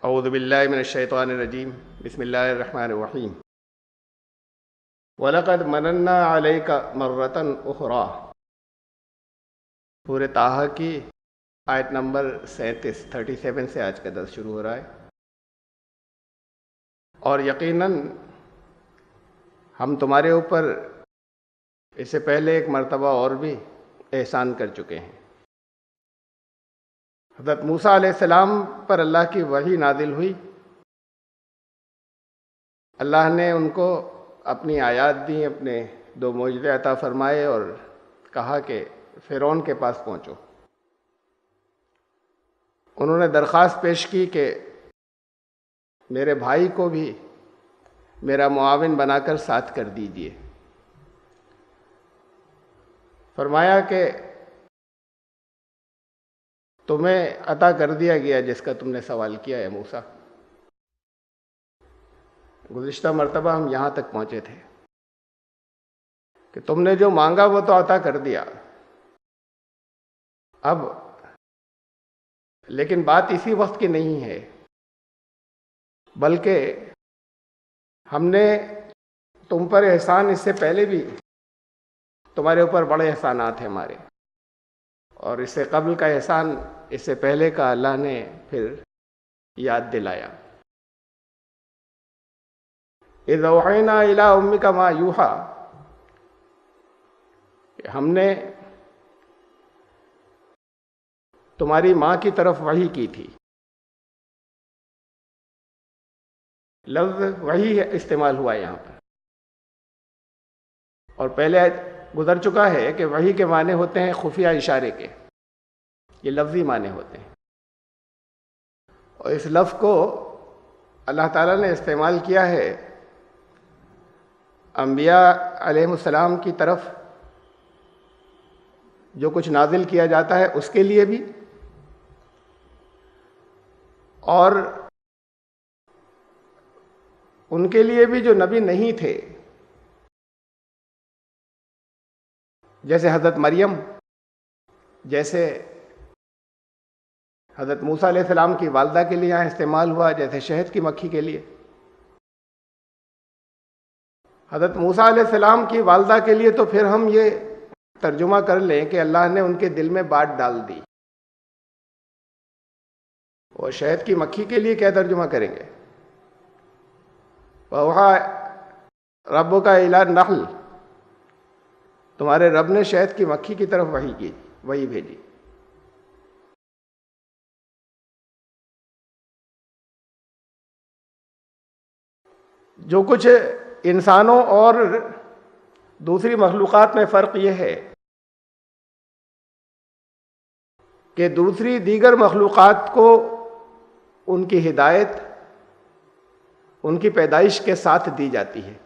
اعوذ باللہ من الشیطان الرجیم بسم اللہ الرحمن الرحیم وَلَقَدْ مَنَنَّا عَلَيْكَ مَرَّةً أُخْرَى۔ سورہ طٰہٰ کی آیت نمبر 37 سے آج کا درس شروع ہو رہا ہے، اور یقیناً ہم تمہارے اوپر اس سے پہلے ایک مرتبہ اور بھی احسان کر چکے ہیں۔ حضرت موسیٰ علیہ السلام پر اللہ کی وحی نازل ہوئی، اللہ نے ان کو اپنی آیات دیں، اپنے 2 معجزے عطا فرمائے اور کہا کہ فرعون کے پاس پہنچو۔ انہوں نے درخواست پیش کی کہ میرے بھائی کو بھی میرا معاون بنا کر ساتھ کر دیجئے۔ فرمایا کہ تمہیں عطا کر دیا گیا جس کا تم نے سوال کیا ہے موسیٰ۔ گزشتہ مرتبہ ہم یہاں تک پہنچے تھے کہ تم نے جو مانگا وہ تو عطا کر دیا، اب لیکن بات اسی وقت کی نہیں ہے، بلکہ ہم نے تم پر احسان اس سے پہلے بھی، تمہارے اوپر بڑے احسانات ہیں ہمارے، اور اس سے قبل کا احسان، اس سے پہلے کا اللہ نے پھر یاد دلایا۔ اِذْ أَوْحَيْنَا إِلَىٰ أُمِّكَ مَا يُوحَىٰ، کہ ہم نے تمہاری ماں کی طرف وحی کی تھی۔ لفظ وحی استعمال ہوا ہے یہاں پر، اور پہلے گزر چکا ہے کہ وحی کے معنی ہوتے ہیں خفیہ اشارے کے، یہ لفظی معنی ہوتے ہیں، اور اس لفظ کو اللہ تعالیٰ نے استعمال کیا ہے انبیاء علیہ السلام کی طرف جو کچھ نازل کیا جاتا ہے اس کے لیے بھی، اور ان کے لیے بھی جو نبی نہیں تھے، جیسے حضرت مریم، جیسے حضرت موسیٰ علیہ السلام کی والدہ کے لیے یہاں استعمال ہوا، جیسے شہد کی مکھی کے لیے۔ حضرت موسیٰ علیہ السلام کی والدہ کے لیے تو پھر ہم یہ ترجمہ کر لیں کہ اللہ نے ان کے دل میں بات ڈال دی، اور شہد کی مکھی کے لیے کیا ترجمہ کریں گے؟ وَأَوْحَىٰ رَبُّكَ إِلَىٰ النَّحْلِ، تمہارے رب نے شہد کی مکھی کی طرف وحی بھیجی۔ جو کچھ انسانوں اور دوسری مخلوقات میں فرق یہ ہے کہ دیگر مخلوقات کو ان کی ہدایت ان کی پیدائش کے ساتھ دی جاتی ہے،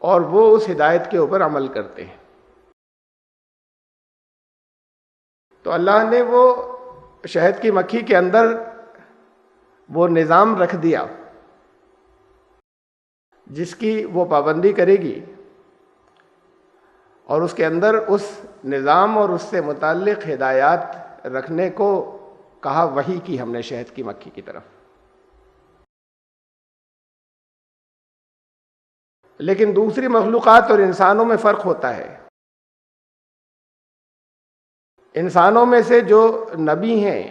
اور وہ اس ہدایت کے اوپر عمل کرتے ہیں۔ تو اللہ نے وہ شہد کی مکھی کے اندر وہ نظام رکھ دیا جس کی وہ پابندی کرے گی، اور اس کے اندر اس نظام اور اس سے متعلق ہدایات رکھنے کو کہا وحی کی ہم نے شہد کی مکھی کی طرف۔ لیکن دوسری مخلوقات اور انسانوں میں فرق ہوتا ہے۔ انسانوں میں سے جو نبی ہیں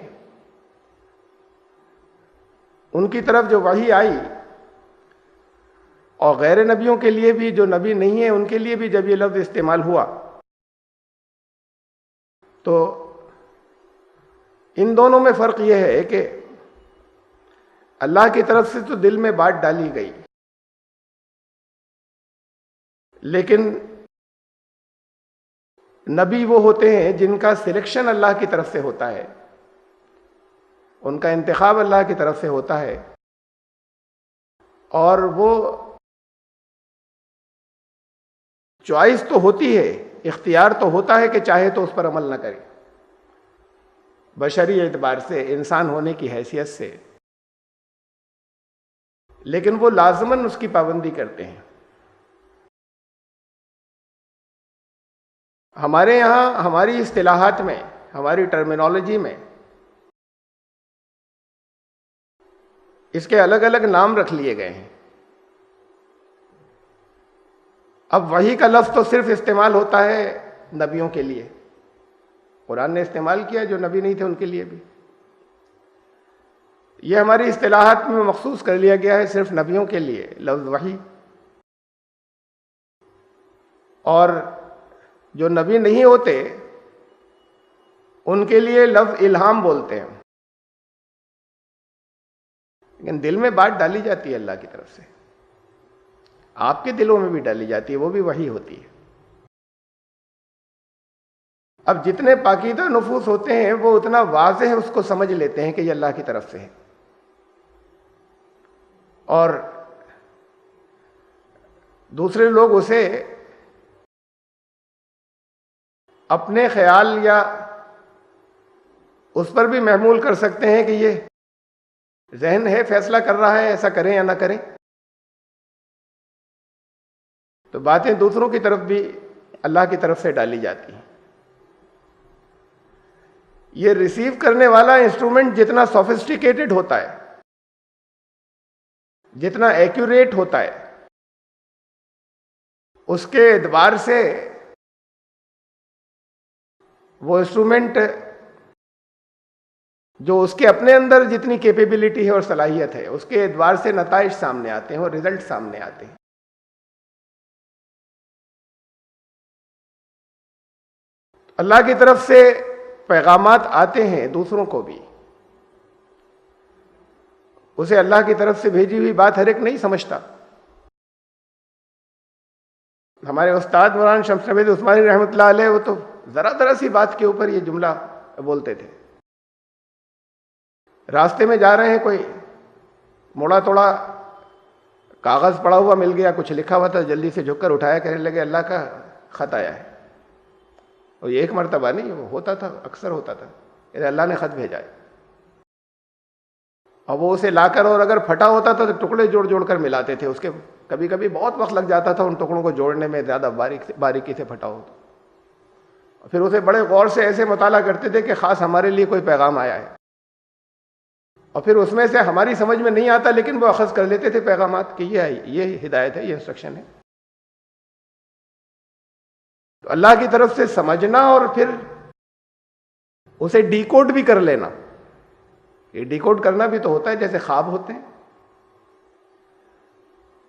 ان کی طرف جو وحی آئی، اور غیر نبیوں کے لیے بھی جو نبی نہیں ہیں ان کے لیے بھی جب یہ لفظ استعمال ہوا، تو ان دونوں میں فرق یہ ہے کہ اللہ کی طرف سے تو دل میں بات ڈالی گئی، لیکن نبی وہ ہوتے ہیں جن کا سلیکشن اللہ کی طرف سے ہوتا ہے، ان کا انتخاب اللہ کی طرف سے ہوتا ہے، اور وہ چوائس تو ہوتی ہے، اختیار تو ہوتا ہے کہ چاہے تو اس پر عمل نہ کرے، بشری اعتبار سے، انسان ہونے کی حیثیت سے، لیکن وہ لازماً اس کی پابندی کرتے ہیں۔ ہمارے یہاں ہماری اصطلاحات میں، ہماری ٹرمینالوجی میں اس کے الگ الگ نام رکھ لیے گئے ہیں۔ اب وحی کا لفظ تو صرف استعمال ہوتا ہے نبیوں کے لیے، قرآن نے استعمال کیا جو نبی نہیں تھے ان کے لیے بھی۔ یہ ہماری اصطلاحات میں مخصوص کر لیا گیا ہے صرف نبیوں کے لیے لفظ وحی، اور جو نبی نہیں ہوتے ان کے لیے لفظ الہام بولتے ہیں۔ لیکن دل میں بات ڈالی جاتی ہے اللہ کی طرف سے، آپ کے دلوں میں بھی ڈالی جاتی ہے، وہ بھی وحی ہوتی ہے۔ اب جتنے پاکیزہ نفوس ہوتے ہیں وہ اتنا واضح اس کو سمجھ لیتے ہیں کہ یہ اللہ کی طرف سے ہے، اور دوسرے لوگ اسے اپنے خیال یا اس پر بھی محمول کر سکتے ہیں کہ یہ ذہن ہے فیصلہ کر رہا ہے ایسا کریں یا نہ کریں، تو باتیں دوسروں کی طرف بھی اللہ کی طرف سے ڈالی جاتی ہیں۔ یہ ریسیو کرنے والا انسٹرومنٹ جتنا سوفسٹیکیٹڈ ہوتا ہے، جتنا ایکوریٹ ہوتا ہے، اس کے اعتبار سے وہ انسٹرومنٹ جو اس کے اپنے اندر جتنی کیپیبلٹی ہے اور صلاحیت ہے اس کے اعتبار سے نتائج سامنے آتے ہیں اور رزلٹ سامنے آتے ہیں۔ اللہ کی طرف سے پیغامات آتے ہیں دوسروں کو بھی، اسے اللہ کی طرف سے بھیجی ہوئی بات ہر ایک نہیں سمجھتا۔ ہمارے استاد مولانا شمس نوید عثمانی رحمۃ اللہ علیہ وہ تو ذرا سی بات کے اوپر یہ جملہ بولتے تھے۔ راستے میں جا رہے ہیں، کوئی موڑا توڑا کاغذ پڑا ہوا مل گیا، کچھ لکھا ہوا تھا، جلدی سے جھک کر اٹھایا، کہنے لگے اللہ کا خط آیا ہے۔ اور یہ ایک مرتبہ نہیں، وہ ہوتا تھا، اکثر ہوتا تھا کہ اللہ نے خط بھیجا ہے، اور وہ اسے لا کر، اور اگر پھٹا ہوتا تھا تو ٹکڑے جوڑ جوڑ کر ملاتے تھے اس کے، کبھی کبھی بہت وقت لگ جاتا تھا ان ٹکڑوں کو جوڑنے میں، زیادہ باریکی سے پھٹا ہو تو پھر اسے بڑے غور سے ایسے مطالعہ کرتے تھے کہ خاص ہمارے لیے کوئی پیغام آیا ہے، اور پھر اس میں سے ہماری سمجھ میں نہیں آتا لیکن وہ اخذ کر لیتے تھے پیغامات کہ یہ ہدایت ہے، یہ انسٹرکشن ہے۔ تو اللہ کی طرف سے سمجھنا اور پھر اسے ڈیکوڈ بھی کر لینا، یہ ڈیکوڈ کرنا بھی تو ہوتا ہے، جیسے خواب ہوتے ہیں،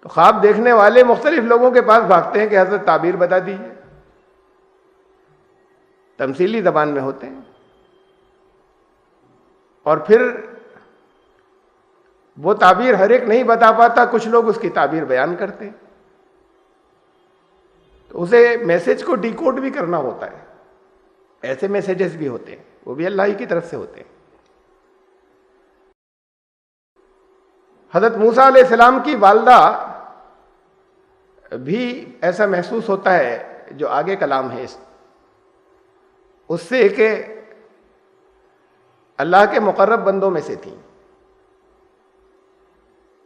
تو خواب دیکھنے والے مختلف لوگوں کے پاس بھاگتے ہیں کہ حضرت تعبیر بتا دیجیے، تمثیلی زبان میں ہوتے ہیں، اور پھر وہ تعبیر ہر ایک نہیں بتا پاتا، کچھ لوگ اس کی تعبیر بیان کرتے ہیں، تو اسے میسج کو ڈیکوڈ بھی کرنا ہوتا ہے۔ ایسے میسیجز بھی ہوتے ہیں، وہ بھی اللہ ہی کی طرف سے ہوتے ہیں۔ حضرت موسیٰ علیہ السلام کی والدہ بھی ایسا محسوس ہوتا ہے، جو آگے کلام ہے اس سے، کہ اللہ کے مقرب بندوں میں سے تھیں۔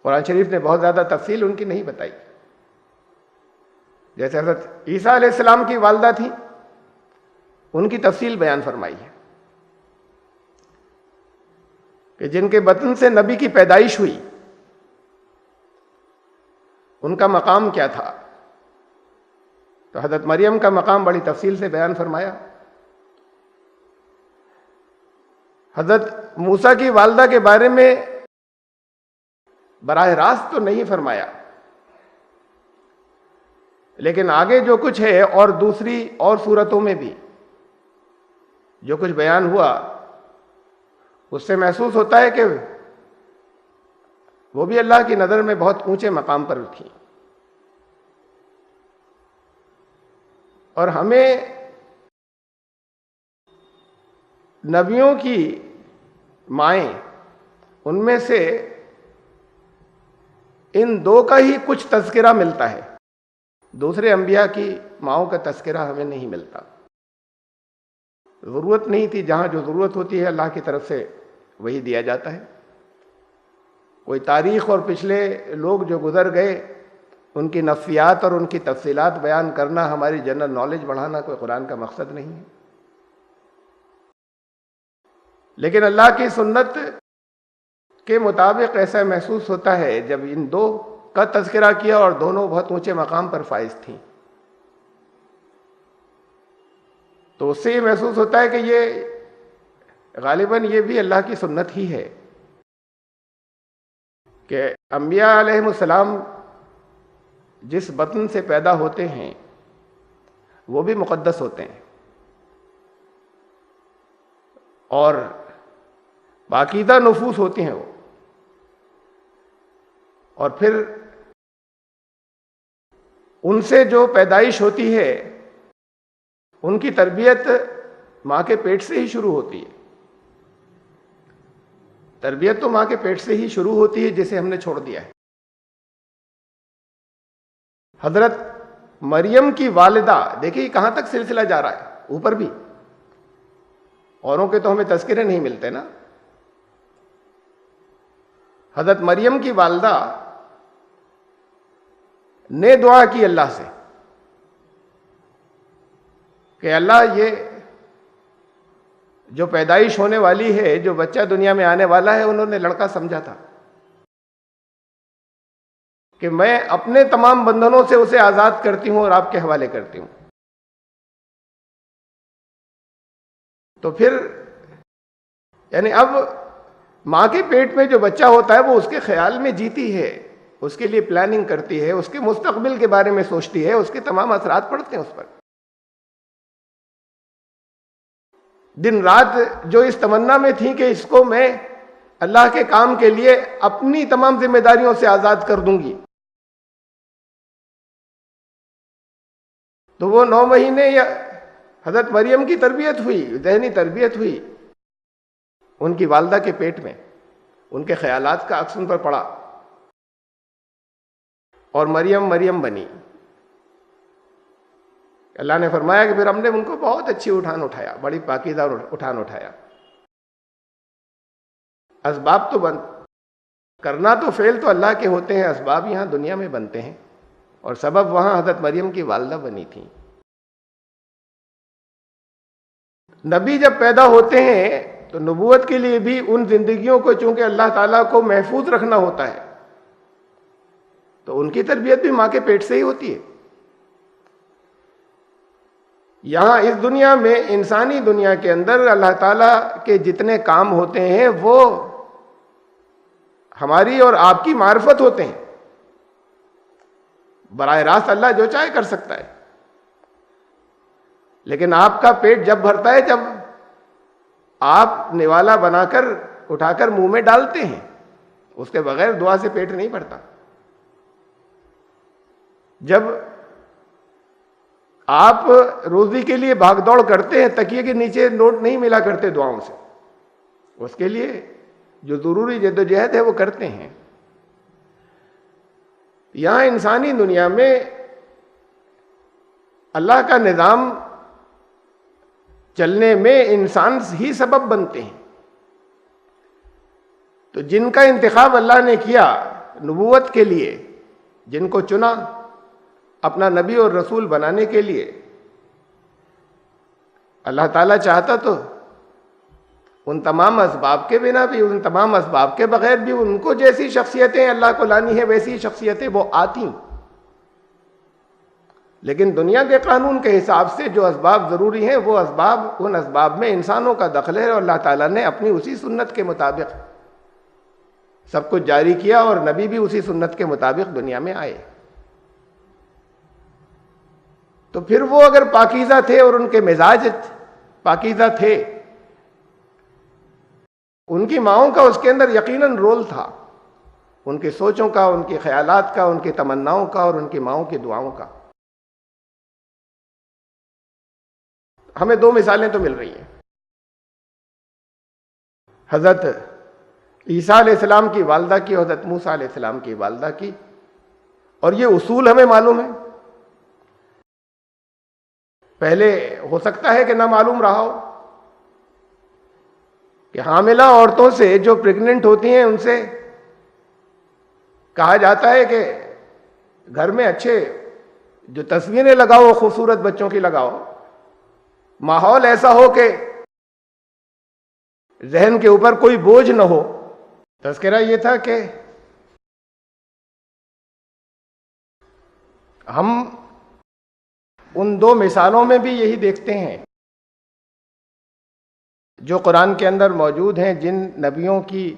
قرآن شریف نے بہت زیادہ تفصیل ان کی نہیں بتائی، جیسے حضرت عیسیٰ علیہ السلام کی والدہ تھیں، ان کی تفصیل بیان فرمائی ہے کہ جن کے بطن سے نبی کی پیدائش ہوئی ان کا مقام کیا تھا، تو حضرت مریم کا مقام بڑی تفصیل سے بیان فرمایا۔ حضرت موسیٰ کی والدہ کے بارے میں براہ راست تو نہیں فرمایا، لیکن آگے جو کچھ ہے اور دوسری اور صورتوں میں بھی جو کچھ بیان ہوا، اس سے محسوس ہوتا ہے کہ وہ بھی اللہ کی نظر میں بہت اونچے مقام پر تھی۔ اور ہمیں نبیوں کی مائیں، ان میں سے ان دو کا ہی کچھ تذکرہ ملتا ہے، دوسرے انبیاء کی ماؤں کا تذکرہ ہمیں نہیں ملتا۔ ضرورت نہیں تھی، جہاں جو ضرورت ہوتی ہے اللہ کی طرف سے وہی دیا جاتا ہے۔ کوئی تاریخ اور پچھلے لوگ جو گزر گئے ان کی نفسیات اور ان کی تفصیلات بیان کرنا، ہماری جنرل نالج بڑھانا کوئی قرآن کا مقصد نہیں ہے۔ لیکن اللہ کی سنت کے مطابق ایسا محسوس ہوتا ہے جب ان دو کا تذکرہ کیا اور دونوں بہت اونچے مقام پر فائز تھیں، تو اس سے یہ محسوس ہوتا ہے کہ یہ غالباً یہ بھی اللہ کی سنت ہی ہے کہ انبیاء علیہم السلام جس بطن سے پیدا ہوتے ہیں وہ بھی مقدس ہوتے ہیں اور پاکیزہ نفوس ہوتی ہیں وہ، اور پھر ان سے جو پیدائش ہوتی ہے ان کی تربیت ماں کے پیٹ سے ہی شروع ہوتی ہے۔ تربیت تو ماں کے پیٹ سے ہی شروع ہوتی ہے جسے ہم نے چھوڑ دیا ہے۔ حضرت مریم کی والدہ، دیکھیے کہاں تک سلسلہ جا رہا ہے، اوپر بھی اوروں کے تو ہمیں تذکرے نہیں ملتے نا۔ حضرت مریم کی والدہ نے دعا کی اللہ سے کہ اللہ یہ جو پیدائش ہونے والی ہے، جو بچہ دنیا میں آنے والا ہے، انہوں نے لڑکا سمجھا تھا کہ میں اپنے تمام بندھنوں سے اسے آزاد کرتی ہوں اور آپ کے حوالے کرتی ہوں۔ تو پھر یعنی اب ماں کے پیٹ میں جو بچہ ہوتا ہے وہ اس کے خیال میں جیتی ہے، اس کے لیے پلاننگ کرتی ہے، اس کے مستقبل کے بارے میں سوچتی ہے، اس کے تمام اثرات پڑتے ہیں اس پر۔ دن رات جو اس تمنا میں تھی کہ اس کو میں اللہ کے کام کے لیے اپنی تمام ذمہ داریوں سے آزاد کر دوں گی، تو وہ 9 مہینے یا حضرت مریم کی تربیت ہوئی، ذہنی تربیت ہوئی ان کی والدہ کے پیٹ میں، ان کے خیالات کا عکس ان پر پڑا اور مریم مریم بنی۔ اللہ نے فرمایا کہ پھر ہم نے ان کو بہت اچھی اٹھان اٹھایا، بڑی پاکیزہ اٹھان اٹھایا۔ اسباب تو کرنا تو فعل تو اللہ کے ہوتے ہیں، اسباب یہاں دنیا میں بنتے ہیں، اور سبب وہاں حضرت مریم کی والدہ بنی تھی۔ نبی جب پیدا ہوتے ہیں تو نبوت کے لیے بھی ان زندگیوں کو چونکہ اللہ تعالیٰ کو محفوظ رکھنا ہوتا ہے، تو ان کی تربیت بھی ماں کے پیٹ سے ہی ہوتی ہے۔ یہاں اس دنیا میں، انسانی دنیا کے اندر اللہ تعالیٰ کے جتنے کام ہوتے ہیں وہ ہماری اور آپ کی معرفت ہوتے ہیں۔ براہ راست اللہ جو چاہے کر سکتا ہے، لیکن آپ کا پیٹ جب بھرتا ہے جب آپ نوالا بنا کر اٹھا کر منہ میں ڈالتے ہیں، اس کے بغیر دعا سے پیٹ نہیں بھرتا۔ جب آپ روزی کے لیے بھاگ دوڑ کرتے ہیں، تکیے کے نیچے نوٹ نہیں ملا کرتے دعاؤں سے، اس کے لیے جو ضروری جدوجہد ہے وہ کرتے ہیں۔ یہاں انسانی دنیا میں اللہ کا نظام چلنے میں انسان ہی سبب بنتے ہیں، تو جن کا انتخاب اللہ نے کیا نبوت کے لیے، جن کو چنا اپنا نبی اور رسول بنانے کے لیے، اللہ تعالیٰ چاہتا تو ان تمام اسباب کے بنا بھی، ان تمام اسباب کے بغیر بھی ان کو جیسی شخصیتیں اللہ کو لانی ہے ویسی شخصیتیں وہ آتی، لیکن دنیا کے قانون کے حساب سے جو اسباب ضروری ہیں وہ اسباب، ان اسباب میں انسانوں کا دخل ہے، اور اللہ تعالیٰ نے اپنی اسی سنت کے مطابق سب کچھ جاری کیا، اور نبی بھی اسی سنت کے مطابق دنیا میں آئے۔ تو پھر وہ اگر پاکیزہ تھے اور ان کے مزاج پاکیزہ تھے، ان کی ماؤں کا اس کے اندر یقیناً رول تھا، ان کی سوچوں کا، ان کے خیالات کا، ان کی تمناؤں کا، اور ان کی ماؤں کی دعاؤں کا۔ ہمیں 2 مثالیں تو مل رہی ہیں، حضرت عیسیٰ علیہ السلام کی والدہ کی، حضرت موسیٰ علیہ السلام کی والدہ کی، اور یہ اصول ہمیں معلوم ہے۔ پہلے ہو سکتا ہے کہ نہ معلوم رہا ہو کہ حاملہ عورتوں سے جو پریگننٹ ہوتی ہیں ان سے کہا جاتا ہے کہ گھر میں اچھے جو تصویریں لگاؤ، خوبصورت بچوں کی لگاؤ، ماحول ایسا ہو کہ ذہن کے اوپر کوئی بوجھ نہ ہو، تذکرہ یہ تھا کہ ہم ان دو مثالوں میں بھی یہی دیکھتے ہیں جو قرآن کے اندر موجود ہیں، جن نبیوں کی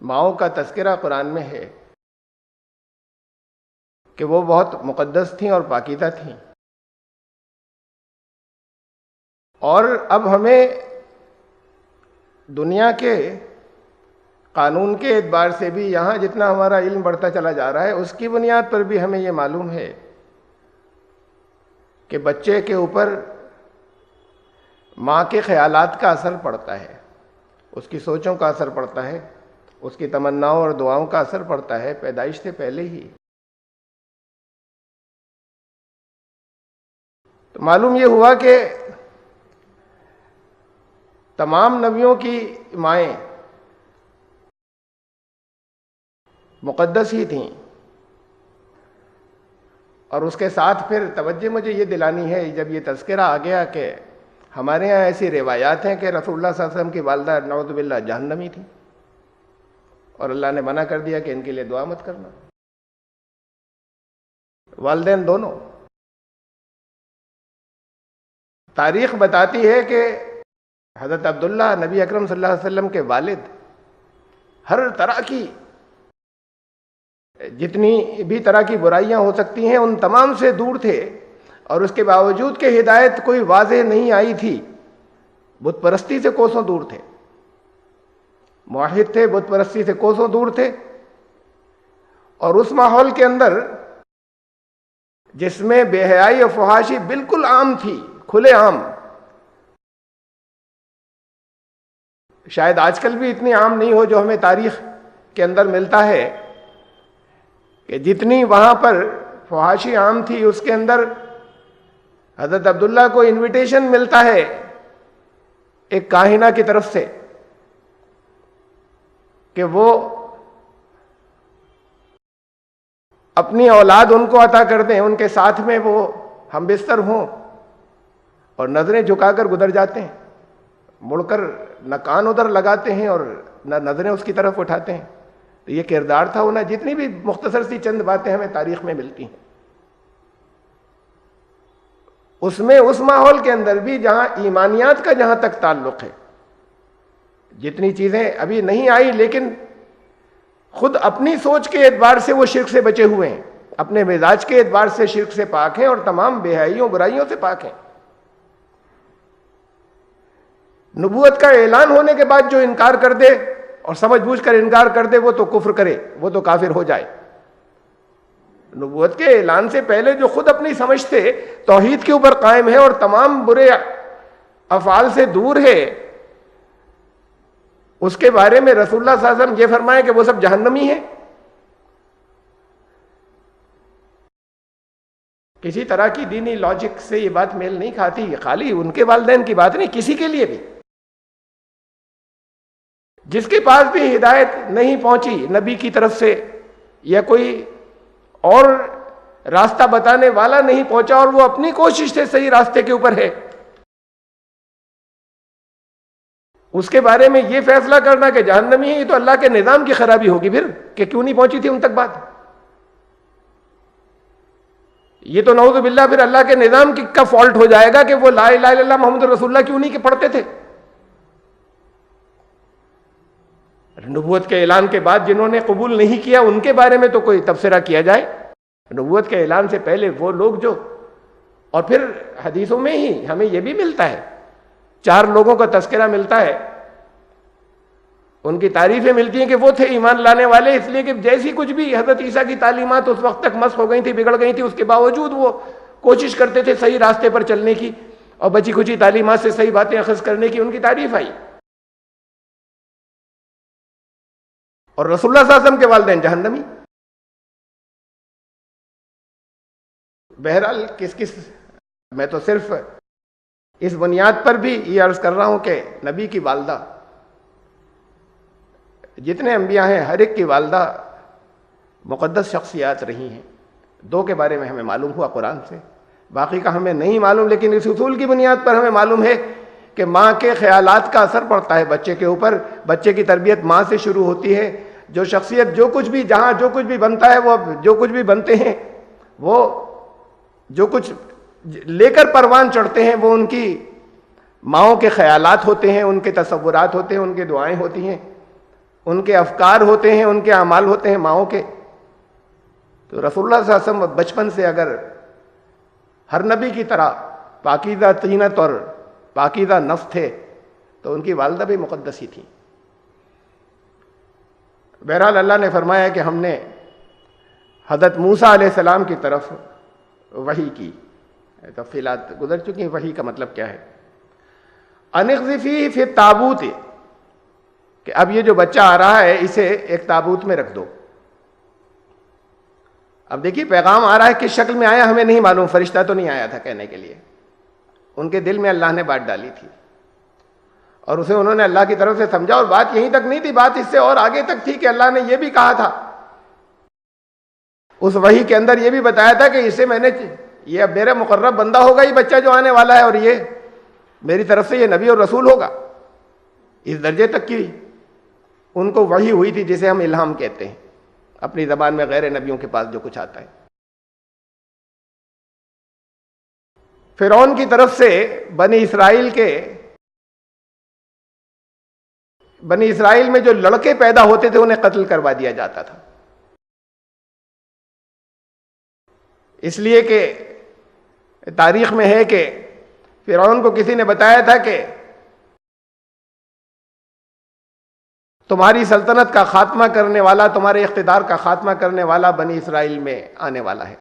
ماؤں کا تذکرہ قرآن میں ہے کہ وہ بہت مقدس تھیں اور پاکیزہ تھیں، اور اب ہمیں دنیا کے قانون کے اعتبار سے بھی یہاں جتنا ہمارا علم بڑھتا چلا جا رہا ہے اس کی بنیاد پر بھی ہمیں یہ معلوم ہے کہ بچے کے اوپر ماں کے خیالات کا اثر پڑتا ہے، اس کی سوچوں کا اثر پڑتا ہے، اس کی تمناؤں اور دعاؤں کا اثر پڑتا ہے پیدائش سے پہلے ہی۔ تو معلوم یہ ہوا کہ تمام نبیوں کی مائیں مقدس ہی تھیں، اور اس کے ساتھ پھر توجہ مجھے یہ دلانی ہے جب یہ تذکرہ آ گیا کہ ہمارے ہاں ایسی روایات ہیں کہ رسول اللہ صلی اللہ علیہ وسلم کی والدہ نعوذ باللہ جہنمی تھی، اور اللہ نے منع کر دیا کہ ان کے لیے دعا مت کرنا، والدین دونوں۔ تاریخ بتاتی ہے کہ حضرت عبداللہ نبی اکرم صلی اللہ علیہ وسلم کے والد ہر طرح کی جتنی بھی طرح کی برائیاں ہو سکتی ہیں ان تمام سے دور تھے، اور اس کے باوجود کہ ہدایت کوئی واضح نہیں آئی تھی، بت پرستی سے کوسوں دور تھے، موحد تھے، بت پرستی سے کوسوں دور تھے، اور اس ماحول کے اندر جس میں بے حیائی اور فحاشی بالکل عام تھی، کھلے عام، شاید آج کل بھی اتنی عام نہیں ہو جو ہمیں تاریخ کے اندر ملتا ہے کہ جتنی وہاں پر فحاشی عام تھی اس کے اندر حضرت عبداللہ کو انویٹیشن ملتا ہے ایک کاہنہ کی طرف سے کہ وہ اپنی اولاد ان کو عطا کر دیں، ان کے ساتھ میں وہ ہم بستر ہوں، اور نظریں جھکا کر گزر جاتے ہیں، مڑ کر نہ کان ادھر لگاتے ہیں اور نہ نظریں اس کی طرف اٹھاتے ہیں۔ تو یہ کردار تھا انہیں، جتنی بھی مختصر سی چند باتیں ہمیں تاریخ میں ملتی ہیں، اس میں اس ماحول کے اندر بھی جہاں ایمانیات کا جہاں تک تعلق ہے، جتنی چیزیں ابھی نہیں آئی لیکن خود اپنی سوچ کے اعتبار سے وہ شرک سے بچے ہوئے ہیں، اپنے مزاج کے اعتبار سے شرک سے پاک ہیں اور تمام بے حیائیوں برائیوں سے پاک ہیں۔ نبوت کا اعلان ہونے کے بعد جو انکار کر دے اور سمجھ بوجھ کر انکار کر دے وہ تو کفر کرے، وہ تو کافر ہو جائے۔ نبوت کے اعلان سے پہلے جو خود اپنی سمجھ سے توحید کے اوپر قائم ہے اور تمام برے افعال سے دور ہے، اس کے بارے میں رسول اللہ صلی اللہ علیہ وسلم یہ فرمائے کہ وہ سب جہنمی ہیں۔ کسی طرح کی دینی لاجک سے یہ بات میل نہیں کھاتی، خالی ان کے والدین کی بات نہیں، کسی کے لیے بھی جس کے پاس بھی ہدایت نہیں پہنچی نبی کی طرف سے یا کوئی اور راستہ بتانے والا نہیں پہنچا اور وہ اپنی کوشش سے صحیح راستے کے اوپر ہے، اس کے بارے میں یہ فیصلہ کرنا کہ جہنمی ہے، یہ تو اللہ کے نظام کی خرابی ہوگی پھر کہ کیوں نہیں پہنچی تھی ان تک بات۔ یہ تو نعوذ باللہ پھر اللہ کے نظام کا فالٹ ہو جائے گا کہ وہ لا الہ الا اللہ محمد رسول اللہ کیوں نہیں کہ پڑھتے تھے۔ نبوت کے اعلان کے بعد جنہوں نے قبول نہیں کیا ان کے بارے میں تو کوئی تبصرہ کیا جائے، نبوت کے اعلان سے پہلے وہ لوگ جو، اور پھر حدیثوں میں ہی ہمیں یہ بھی ملتا ہے، 4 لوگوں کا تذکرہ ملتا ہے، ان کی تعریفیں ملتی ہیں کہ وہ تھے ایمان لانے والے، اس لیے کہ جیسی کچھ بھی حضرت عیسیٰ کی تعلیمات اس وقت تک مسخ ہو گئی تھی، بگڑ گئی تھی، اس کے باوجود وہ کوشش کرتے تھے صحیح راستے پر چلنے کی اور بچی کچی تعلیمات سے صحیح باتیں اخذ کرنے کی، ان کی تعریف آئی۔ اور رسول اللہ صلی اللہ علیہ وسلم کے والدین جہنمی۔ بہرحال میں تو صرف اس بنیاد پر بھی یہ عرض کر رہا ہوں کہ نبی کی والدہ، جتنے انبیاء ہیں ہر ایک کی والدہ مقدس شخصیات رہی ہیں۔ 2 کے بارے میں ہمیں معلوم ہوا قرآن سے، باقی کا ہمیں نہیں معلوم، لیکن اس اصول کی بنیاد پر ہمیں معلوم ہے کہ ماں کے خیالات کا اثر پڑتا ہے بچے کے اوپر. بچے کی تربیت ماں سے شروع ہوتی ہے. جو شخصیت جو کچھ بھی جہاں جو کچھ بھی بنتا ہے, وہ جو کچھ بھی بنتے ہیں, وہ جو کچھ لے کر پروان چڑھتے ہیں, وہ ان کی ماؤں کے خیالات ہوتے ہیں, ان کے تصورات ہوتے ہیں, ان کے دعائیں ہوتی ہیں, ان کے افکار ہوتے ہیں, ان کے اعمال ہوتے ہیں ماؤں کے. تو رسول اللہ صلی اللہ علیہ وسلم بچپن سے اگر ہر نبی کی طرح پاکیزہ طینت اور پاکیزہ نفس تھے, تو ان کی والدہ بھی مقدس ہی تھیں. بہرحال اللہ نے فرمایا کہ ہم نے حضرت موسیٰ علیہ السلام کی طرف وحی کی. تفصیلات گزر چکی ہیں. وحی کا مطلب کیا ہے؟ انقذفیہ فی التابوت, کہ اب یہ جو بچہ آ رہا ہے اسے ایک تابوت میں رکھ دو. اب دیکھیے پیغام آ رہا ہے کس شکل میں آیا ہمیں نہیں معلوم. فرشتہ تو نہیں آیا تھا کہنے کے لیے, ان کے دل میں اللہ نے بات ڈالی تھی اور اسے انہوں نے اللہ کی طرف سے سمجھا. اور بات یہیں تک نہیں تھی, بات اس سے اور آگے تک تھی کہ اللہ نے یہ بھی کہا تھا اس وحی کے اندر, یہ بھی بتایا تھا کہ اسے میں نے, یہ اب میرا مقرب بندہ ہوگا یہ بچہ جو آنے والا ہے, اور یہ میری طرف سے یہ نبی اور رسول ہوگا. اس درجے تک کی ان کو وحی ہوئی تھی جسے ہم الہام کہتے ہیں اپنی زبان میں غیر نبیوں کے پاس جو کچھ آتا ہے. فرعون کی طرف سے بنی اسرائیل میں جو لڑکے پیدا ہوتے تھے انہیں قتل کروا دیا جاتا تھا, اس لیے کہ تاریخ میں ہے کہ فرعون کو کسی نے بتایا تھا کہ تمہاری سلطنت کا خاتمہ کرنے والا, تمہارے اقتدار کا خاتمہ کرنے والا بنی اسرائیل میں آنے والا ہے.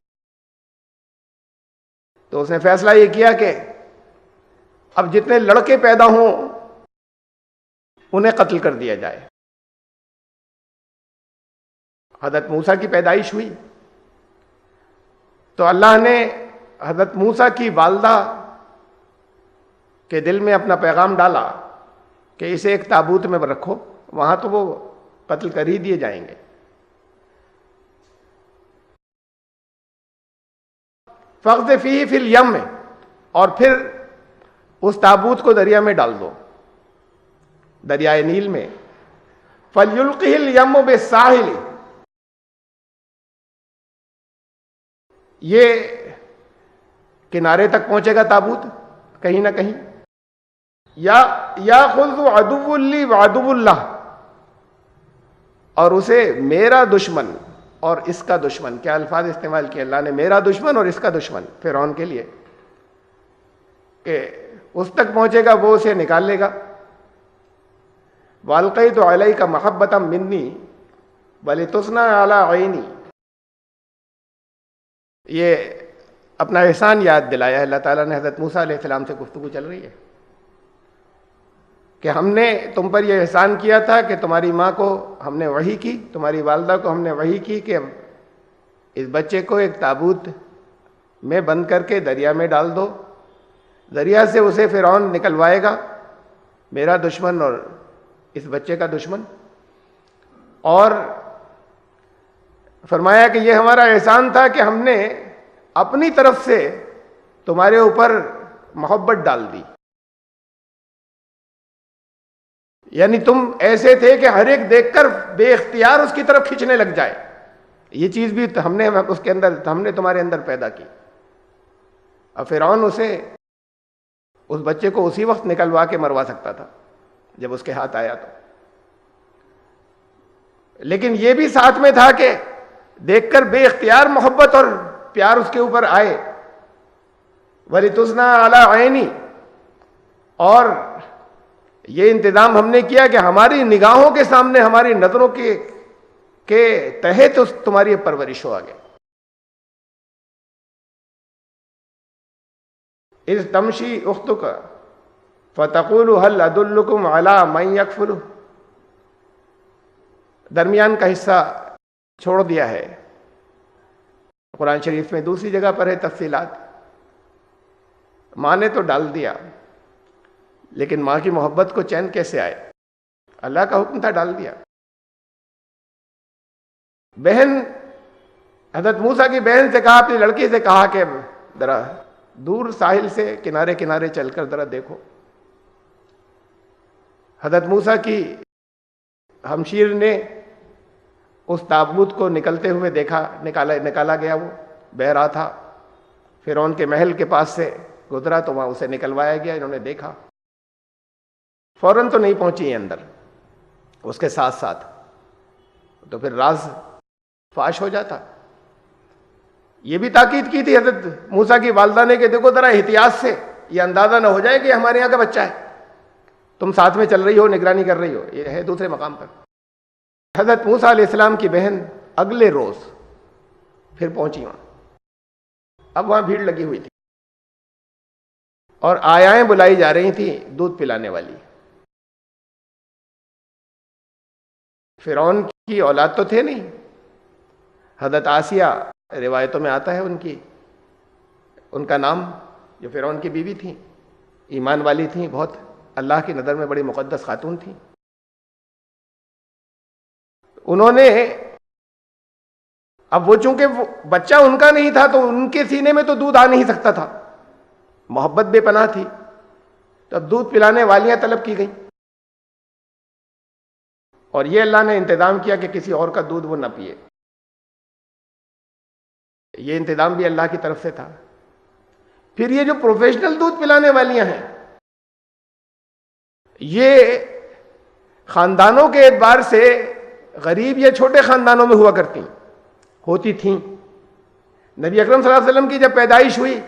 تو اس نے فیصلہ یہ کیا کہ اب جتنے لڑکے پیدا ہوں انہیں قتل کر دیا جائے. حضرت موسیٰ کی پیدائش ہوئی تو اللہ نے حضرت موسیٰ کی والدہ کے دل میں اپنا پیغام ڈالا کہ اسے ایک تابوت میں رکھو, وہاں تو وہ قتل کر ہی دیے جائیں گے. فَاقْذِفِیہ فِی الْیَمِّ, اور پھر اس تابوت کو دریا میں ڈال دو, دریائے نیل میں. فَلْيُلْقِهِ الْیَمُّ بِالسَّاحِلِ, یہ کنارے تک پہنچے گا تابوت کہیں نہ کہیں. یَأْخُذُ عَدُوٌّ لِّی وَعَدُوٌّ لَّهُ, اور اسے میرا دشمن اور اس کا دشمن, کیا الفاظ استعمال کیے اللہ نے, میرا دشمن اور اس کا دشمن فرعون کے لیے, کہ اس تک پہنچے گا وہ اسے نکال لے گا. وَأَلْقَيْتُ عَلَيْكَ مَحَبَّةً مِّنِّي وَلِتُصْنَعَ عَلَىٰ عَيْنِي, یہ اپنا احسان یاد دلایا ہے اللہ تعالیٰ نے. حضرت موسیٰ علیہ السلام سے گفتگو چل رہی ہے کہ ہم نے تم پر یہ احسان کیا تھا کہ تمہاری ماں کو ہم نے وحی کی, تمہاری والدہ کو ہم نے وحی کی کہ اس بچے کو ایک تابوت میں بند کر کے دریا میں ڈال دو, دریا سے اسے فرعون نکلوائے گا, میرا دشمن اور اس بچے کا دشمن. اور فرمایا کہ یہ ہمارا احسان تھا کہ ہم نے اپنی طرف سے تمہارے اوپر محبت ڈال دی, یعنی تم ایسے تھے کہ ہر ایک دیکھ کر بے اختیار اس کی طرف کھینچنے لگ جائے. یہ چیز بھی ہم نے اس کے اندر, ہم نے تمہارے اندر پیدا کی. اب فرعون اس بچے کو اسی وقت نکلوا کے مروا سکتا تھا جب اس کے ہاتھ آیا تو, لیکن یہ بھی ساتھ میں تھا کہ دیکھ کر بے اختیار محبت اور پیار اس کے اوپر آئے. وَلِتُصْنَعَ عَلَىٰ عَيْنِي, اور یہ انتظام ہم نے کیا کہ ہماری نگاہوں کے سامنے, ہماری نظروں کے تحت تمہاری پرورش ہو آگے. اِذْ تَمْشِي أُخْتُكَ فَتَقُولُ هَلْ أَدُلُّكُمْ عَلَىٰ مَن يَكْفُلُهُ, درمیان کا حصہ چھوڑ دیا ہے. قرآن شریف میں دوسری جگہ پر ہے تفصیلات. ماں نے تو ڈال دیا, لیکن ماں کی محبت کو چین کیسے آئے؟ اللہ کا حکم تھا, ڈال دیا. بہن, حضرت موسیٰ کی بہن سے کہا, اپنی لڑکی سے کہا کہ ذرا دور ساحل سے کنارے کنارے چل کر ذرا دیکھو. حضرت موسیٰ کی ہمشیر نے اس تابوت کو نکلتے ہوئے دیکھا، نکالا گیا، وہ بہہ رہا تھا، فرعون کے محل کے پاس سے گزرا تو وہاں اسے نکلوایا گیا، انہوں نے دیکھا، فوراً تو نہیں پہنچی اندر، اس کے ساتھ ساتھ تو پھر راز فاش ہو جاتا۔ یہ بھی تاکید کی تھی حضرت موسیٰ کی والدہ نے کہ دیکھو ذرا احتیاط سے، یہ اندازہ نہ ہو جائے کہ ہمارے یہاں کا بچہ ہے، تم ساتھ میں چل رہی ہو، نگرانی کر رہی ہو، یہ ہے دوسرے مقام پر۔ حضرت موسیٰ علیہ السلام کی بہن اگلے روز پھر پہنچی وہاں، اب وہاں بھیڑ لگی ہوئی تھی اور آیائیں بلائی جا رہی تھیں دودھ پلانے والی۔ فرعون کی اولاد تو تھے نہیں، حضرت آسیہ روایتوں میں آتا ہے ان کا نام، جو فرعون کی بیوی تھیں، ایمان والی تھیں، بہت اللہ کی نظر میں بڑی مقدس خاتون تھیں۔ انہوں نے اب وہ چونکہ بچہ ان کا نہیں تھا تو ان کے سینے میں تو دودھ آ نہیں سکتا تھا، محبت بے پناہ تھی، تو اب دودھ پلانے والیاں طلب کی گئیں، اور یہ اللہ نے انتظام کیا کہ کسی اور کا دودھ وہ نہ پیے، یہ انتظام بھی اللہ کی طرف سے تھا۔ پھر یہ جو پروفیشنل دودھ پلانے والیاں ہیں، یہ خاندانوں کے اعتبار سے غریب یا چھوٹے خاندانوں میں ہوا ہوتی تھیں۔ نبی اکرم صلی اللہ علیہ وسلم کی جب پیدائش ہوئی،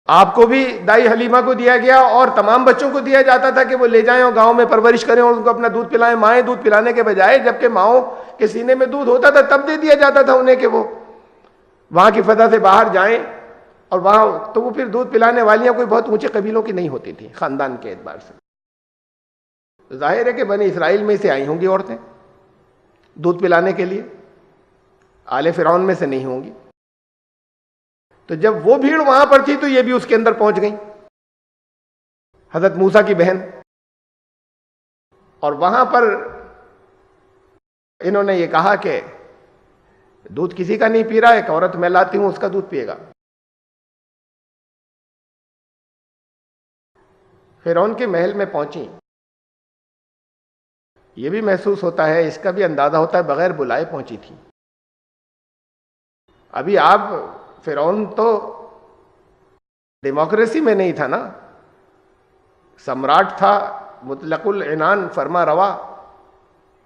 آپ کو بھی دائی حلیمہ کو دیا گیا اور تمام بچوں کو دیا جاتا تھا کہ وہ لے جائیں اور گاؤں میں پرورش کریں اور ان کو اپنا دودھ پلائیں۔ مائیں دودھ پلانے کے بجائے جبکہ ماؤں کے سینے میں دودھ ہوتا تھا تب دے دیا جاتا تھا انہیں کہ وہ وہاں کی فضا سے باہر جائیں، اور وہاں تو وہ پھر دودھ پلانے والیاں کوئی بہت اونچے قبیلوں کی نہیں ہوتی تھیں خاندان کے اعتبار سے۔ ظاہر ہے کہ بنی اسرائیل میں سے آئی ہوں گی عورتیں دودھ پلانے کے لیے، آل فرعون میں سے نہیں ہوں گی۔ تو جب وہ بھیڑ وہاں پر تھی تو یہ بھی اس کے اندر پہنچ گئیں، حضرت موسیٰ کی بہن، اور وہاں پر انہوں نے یہ کہا کہ دودھ کسی کا نہیں پی رہا، ایک عورت میں لاتی ہوں اس کا دودھ پیے گا۔ فرعون کے محل میں پہنچی، یہ بھی محسوس ہوتا ہے، اس کا بھی اندازہ ہوتا ہے بغیر بلائے پہنچی تھی۔ ابھی آپ فرعون تو ڈیموکریسی میں نہیں تھا نا، سمراٹ تھا، مطلق العنان، فرما روا،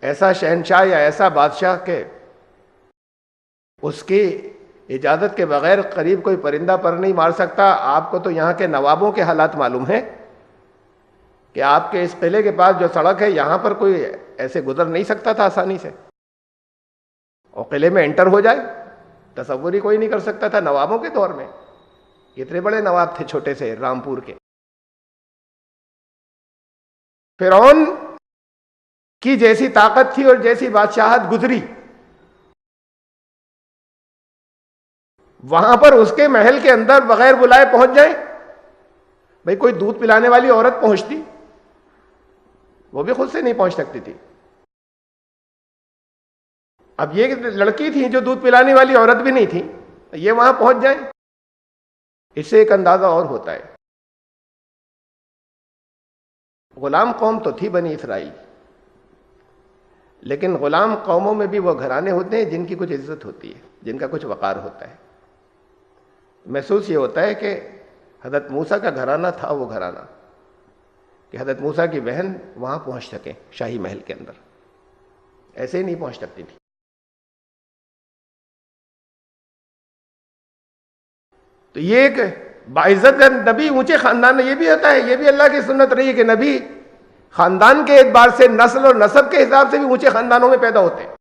ایسا شہنشاہ یا ایسا بادشاہ کہ اس کی اجازت کے بغیر قریب کوئی پرندہ پر نہیں مار سکتا۔ آپ کو تو یہاں کے نوابوں کے حالات معلوم ہیں کہ آپ کے اس قلعے کے پاس جو سڑک ہے یہاں پر کوئی ایسے گزر نہیں سکتا تھا آسانی سے، اور قلعے میں انٹر ہو جائے تصور ہی کوئی نہیں کر سکتا تھا نوابوں کے دور میں۔ کتنے بڑے نواب تھے چھوٹے سے رامپور کے۔ فرعون کی جیسی طاقت تھی اور جیسی بادشاہت گزری، وہاں پر اس کے محل کے اندر بغیر بلائے پہنچ جائیں، بھئی کوئی دودھ پلانے والی عورت پہنچتی، وہ بھی خود سے نہیں پہنچ سکتی تھی، اب یہ لڑکی تھی جو دودھ پلانے والی عورت بھی نہیں تھی، یہ وہاں پہنچ جائیں، اس سے ایک اندازہ اور ہوتا ہے۔ غلام قوم تو تھی بنی اسرائیل، لیکن غلام قوموں میں بھی وہ گھرانے ہوتے ہیں جن کی کچھ عزت ہوتی ہے، جن کا کچھ وقار ہوتا ہے۔ محسوس یہ ہوتا ہے کہ حضرت موسیٰ کا گھرانہ تھا وہ گھرانہ کہ حضرت موسیٰ کی بہن وہاں پہنچ سکیں شاہی محل کے اندر، ایسے ہی نہیں پہنچ سکتی تھی۔ تو یہ ایک باعزت نبی اونچے خاندان میں یہ بھی ہوتا ہے، یہ بھی اللہ کی سنت رہی ہے کہ نبی خاندان کے اعتبار سے نسل اور نسب کے حساب سے بھی اونچے خاندانوں میں پیدا ہوتے ہیں،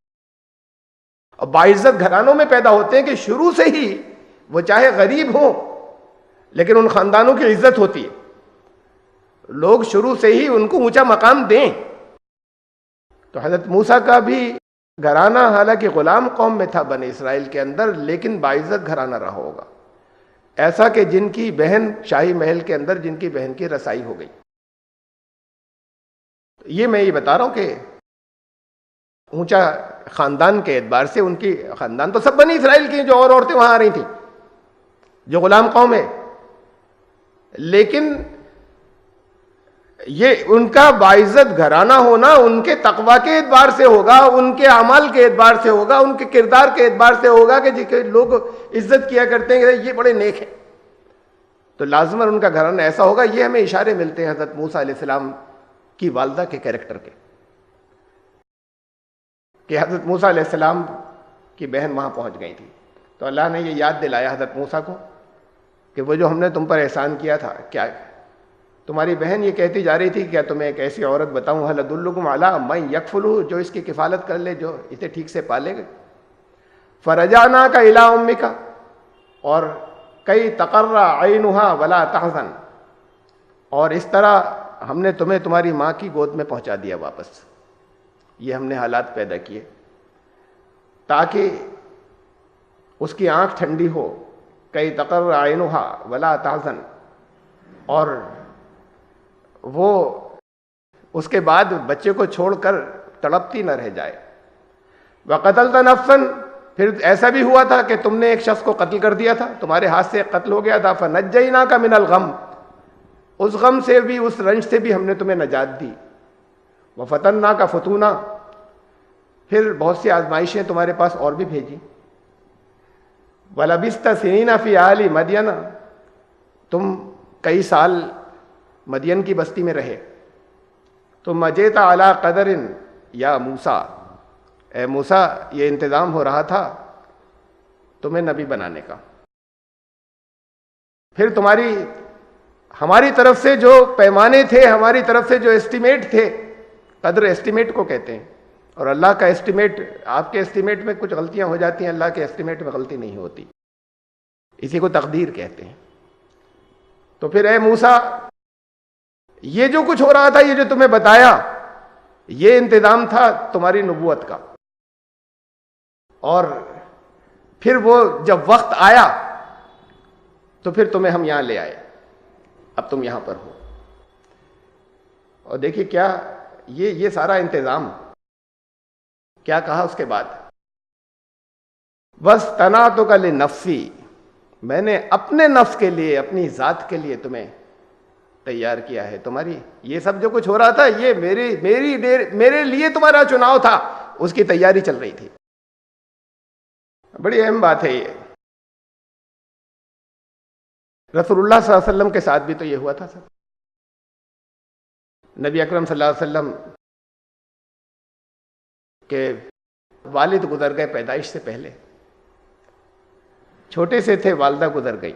اور باعزت گھرانوں میں پیدا ہوتے ہیں کہ شروع سے ہی وہ چاہے غریب ہوں لیکن ان خاندانوں کی عزت ہوتی ہے، لوگ شروع سے ہی ان کو اونچا مقام دیں۔ تو حضرت موسیٰ کا بھی گھرانہ حالانکہ غلام قوم میں تھا بنی اسرائیل کے اندر، لیکن باعزت گھرانہ رہا ہوگا، ایسا کہ جن کی بہن شاہی محل کے اندر جن کی بہن کی رسائی ہو گئی۔ یہ میں یہ بتا رہا ہوں کہ اونچا خاندان کے اعتبار سے ان کی خاندان تو سب بنی اسرائیل کی، جو اور عورتیں وہاں آ رہی تھیں جو غلام قوم ہے، لیکن یہ ان کا باعزت گھرانہ ہونا ان کے تقوی کے اعتبار سے ہوگا، ان کے اعمال کے اعتبار سے ہوگا، ان کے کردار کے اعتبار سے ہوگا کہ جی لوگ عزت کیا کرتے ہیں کہ یہ بڑے نیک ہیں، تو لازماً ان کا گھرانہ ایسا ہوگا۔ یہ ہمیں اشارے ملتے ہیں حضرت موسیٰ علیہ السلام کی والدہ کے کیریکٹر کے، کہ حضرت موسیٰ علیہ السلام کی بہن وہاں پہنچ گئی تھی، تو اللہ نے یہ یاد دلایا حضرت موسیٰ کو کہ وہ جو ہم نے تم پر احسان کیا تھا، کیا تمہاری بہن یہ کہتی جا رہی تھی کیا تمہیں ایک ایسی عورت بتاؤں هل ادلکم علی من یکفلہ، جو اس کی کفالت کر لے، جو اسے ٹھیک سے پالے گا۔ فرجعناک الی امک، اور کئی تقر عینھا ولا تحزن، اور اس طرح ہم نے تمہیں تمہاری ماں کی گود میں پہنچا دیا واپس۔ یہ ہم نے حالات پیدا کیے تاکہ اس کی آنکھ ٹھنڈی ہو، کئی تقر عینھا ولا تحزن، اور وہ اس کے بعد بچے کو چھوڑ کر تڑپتی نہ رہ جائے۔ وقتلت نفسا، پھر ایسا بھی ہوا تھا کہ تم نے ایک شخص کو قتل کر دیا تھا، تمہارے ہاتھ سے قتل ہو گیا تھا۔ فنجیناک من الغم، اس غم سے بھی، اس رنج سے بھی ہم نے تمہیں نجات دی۔ وفتناک فتونا، پھر بہت سی آزمائشیں تمہارے پاس اور بھی بھیجی۔ ولبثت سنین فی اہل مدین، تم کئی سال مدین کی بستی میں رہے۔ تم جئت علی قدر یا موسیٰ، اے موسیٰ یہ انتظام ہو رہا تھا تمہیں نبی بنانے کا۔ پھر ہماری طرف سے جو پیمانے تھے، ہماری طرف سے جو اسٹیمیٹ تھے، قدر اسٹیمیٹ کو کہتے ہیں، اور اللہ کا اسٹیمیٹ، آپ کے اسٹیمیٹ میں کچھ غلطیاں ہو جاتی ہیں، اللہ کے اسٹیمیٹ میں غلطی نہیں ہوتی، اسی کو تقدیر کہتے ہیں۔ تو پھر اے موسیٰ یہ جو کچھ ہو رہا تھا، یہ جو تمہیں بتایا، یہ انتظام تھا تمہاری نبوت کا، اور پھر وہ جب وقت آیا تو پھر تمہیں ہم یہاں لے آئے، اب تم یہاں پر ہو۔ اور دیکھیے کیا یہ سارا انتظام، کیا کہا اس کے بعد، وَاسْتَنَعْتُكَ لِنَفْسِي، میں نے اپنے نفس کے لیے، اپنی ذات کے لیے تمہیں تیار کیا ہے۔ تمہاری یہ سب جو کچھ ہو رہا تھا، یہ میرے لیے تمہارا چناؤ تھا، اس کی تیاری چل رہی تھی۔ بڑی اہم بات ہے یہ۔ رسول اللہ صلی اللہ علیہ وسلم کے ساتھ بھی تو یہ ہوا تھا سر۔ نبی اکرم صلی اللہ علیہ وسلم کے والد گزر گئے پیدائش سے پہلے، چھوٹے سے تھے، والدہ گزر گئی،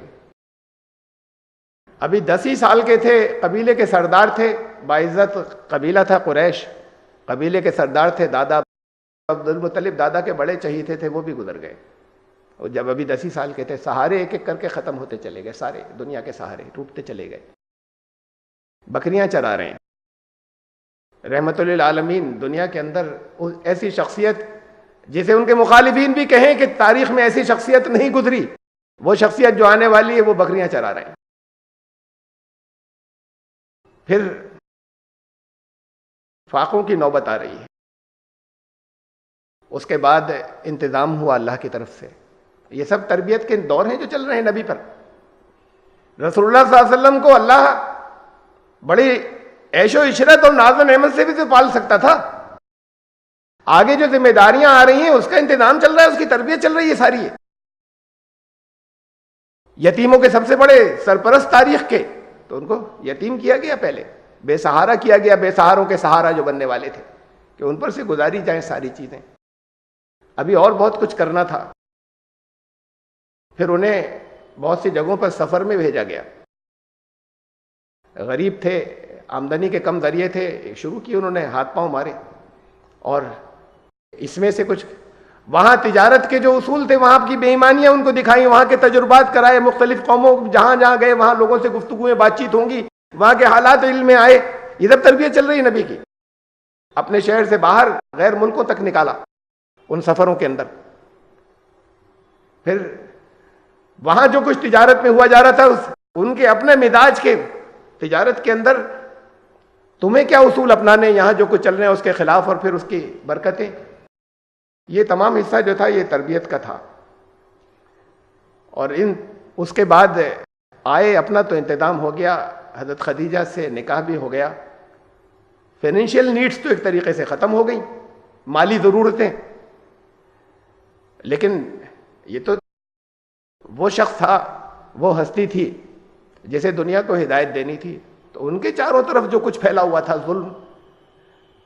ابھی 10 ہی سال کے تھے، قبیلے کے سردار تھے، باعزت قبیلہ تھا قریش، قبیلے کے سردار تھے، دادا عبد المطلب، دادا کے بڑے چہیتے تھے، وہ بھی گزر گئے۔ اور جب ابھی 10 ہی سال کے تھے، سہارے ایک ایک کر کے ختم ہوتے چلے گئے، سارے دنیا کے سہارے ٹوٹتے چلے گئے۔ بکریاں چرا رہے ہیں، رحمت للعالمین، دنیا کے اندر ایسی شخصیت جسے ان کے مخالفین بھی کہیں کہ تاریخ میں ایسی شخصیت نہیں گزری، وہ شخصیت جو آنے والی ہے وہ بکریاں چرا رہے ہیں۔ پھر فاقوں کی نوبت آ رہی ہے، اس کے بعد انتظام ہوا اللہ کی طرف سے۔ یہ سب تربیت کے دور ہیں جو چل رہے ہیں نبی پر۔ رسول اللہ صلی اللہ علیہ وسلم کو اللہ بڑی عیش و عشرت اور ناز و نعمت سے بھی تو پال سکتا تھا، آگے جو ذمہ داریاں آ رہی ہیں اس کا انتظام چل رہا ہے، اس کی تربیت چل رہی ہے ساری ہے۔ یتیموں کے سب سے بڑے سرپرست تاریخ کے، تو ان کو یتیم کیا گیا، پہلے بے سہارا کیا گیا، بے سہاروں کے سہارا جو بننے والے تھے، کہ ان پر سے گزاری جائیں ساری چیزیں۔ ابھی اور بہت کچھ کرنا تھا۔ پھر انہیں بہت سی جگہوں پر سفر میں بھیجا گیا، غریب تھے، آمدنی کے کم ذریعے تھے، شروع کی انہوں نے، ہاتھ پاؤں مارے، اور اس میں سے کچھ وہاں تجارت کے جو اصول تھے، وہاں کی بے ایمانیاں ان کو دکھائیں، وہاں کے تجربات کرائے، مختلف قوموں جہاں جہاں گئے وہاں لوگوں سے گفتگویں بات چیت ہوں گی، وہاں کے حالات علم میں آئے۔ یہ سب تربیت چل رہی ہے نبی کی۔ اپنے شہر سے باہر غیر ملکوں تک نکالا ان سفروں کے اندر۔ پھر وہاں جو کچھ تجارت میں ہوا جا رہا تھا، ان کے اپنے مزاج کے تجارت کے اندر تمہیں کیا اصول اپنانے، یہاں جو کچھ چل رہے ہیں اس کے خلاف، اور پھر اس کی برکتیں، یہ تمام حصہ جو تھا یہ تربیت کا تھا۔ اور اس کے بعد آئے، اپنا تو انتظام ہو گیا، حضرت خدیجہ سے نکاح بھی ہو گیا، فائنینشیل نیڈز تو ایک طریقے سے ختم ہو گئی، مالی ضرورتیں. لیکن یہ تو وہ شخص تھا، وہ ہستی تھی جسے دنیا کو ہدایت دینی تھی، تو ان کے چاروں طرف جو کچھ پھیلا ہوا تھا ظلم،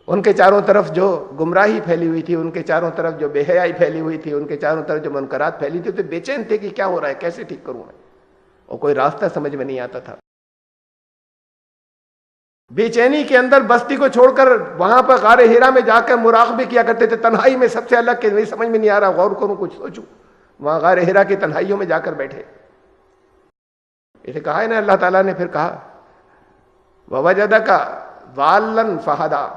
ان کے چاروں طرف جو گمراہی پھیلی ہوئی تھی، ان کے چاروں طرف جو بے حیائی پھیلی ہوئی تھی، ان کے چاروں طرف جو منکرات پھیلی تھی، تو بے چین تھے کہ کیا ہو رہا ہے، کیسے ٹھیک کروں میں، اور کوئی راستہ سمجھ میں نہیں آتا تھا. بے چینی کے اندر بستی کو چھوڑ کر وہاں پر غار ہیرا میں جا کر مراقبے کیا کرتے تھے، تنہائی میں سب سے الگ، کہ نہیں سمجھ میں نہیں آ رہا، غور کروں کچھ سوچوں. وہاں غار ہیرا کی تنہائیوں میں جا کر بیٹھے. اسے کہا ہے نا اللہ تعالیٰ نے، پھر کہا وَوَجَدَكَ ضَالًّا فَهَدَىٰ،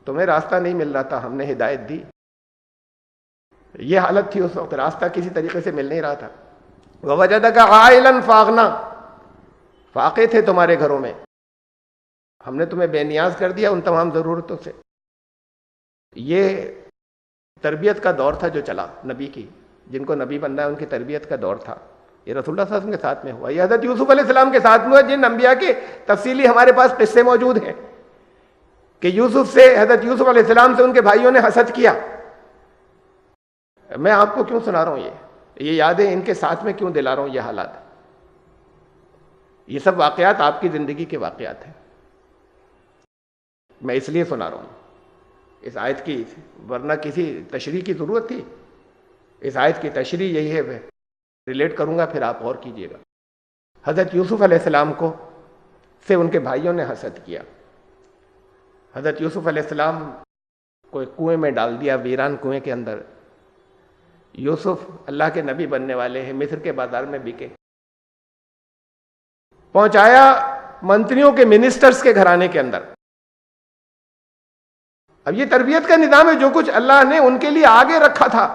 تمہیں راستہ نہیں مل رہا تھا، ہم نے ہدایت دی. یہ حالت تھی اس وقت، راستہ کسی طریقے سے مل نہیں رہا تھا. وَوَجَدَكَ عَائِلًا فَأَغْنَىٰ، فاقے تھے تمہارے گھروں میں، ہم نے تمہیں بے نیاز کر دیا ان تمام ضرورتوں سے. یہ تربیت کا دور تھا جو چلا نبی کی، جن کو نبی بننا ہے ان کی تربیت کا دور تھا. یہ رسول اللہ صلی اللہ علیہ وسلم کے ساتھ میں ہوا، یہ حضرت یوسف علیہ السلام کے ساتھ میں ہوا، جن انبیاء کے تفصیلی ہمارے پاس قصے موجود ہیں کہ یوسف سے، حضرت یوسف علیہ السلام سے ان کے بھائیوں نے حسد کیا. میں آپ کو کیوں سنا رہا ہوں یہ یادیں ان کے ساتھ میں کیوں دلا رہا ہوں، یہ حالات، یہ سب واقعات آپ کی زندگی کے واقعات ہیں. میں اس لیے سنا رہا ہوں اس آیت کی، ورنہ کسی تشریح کی ضرورت تھی. اس آیت کی تشریح یہی ہے، میں ریلیٹ کروں گا، پھر آپ غور کیجئے گا. حضرت یوسف علیہ السلام کو سے ان کے بھائیوں نے حسد کیا. حضرت یوسف علیہ السلام کو ایک کنویں میں ڈال دیا، ویران کنویں کے اندر. یوسف اللہ کے نبی بننے والے ہیں، مصر کے بازار میں بکے. پہنچایا منتریوں کے، منسٹرز کے گھرانے کے اندر. اب یہ تربیت کا نظام ہے، جو کچھ اللہ نے ان کے لیے آگے رکھا تھا،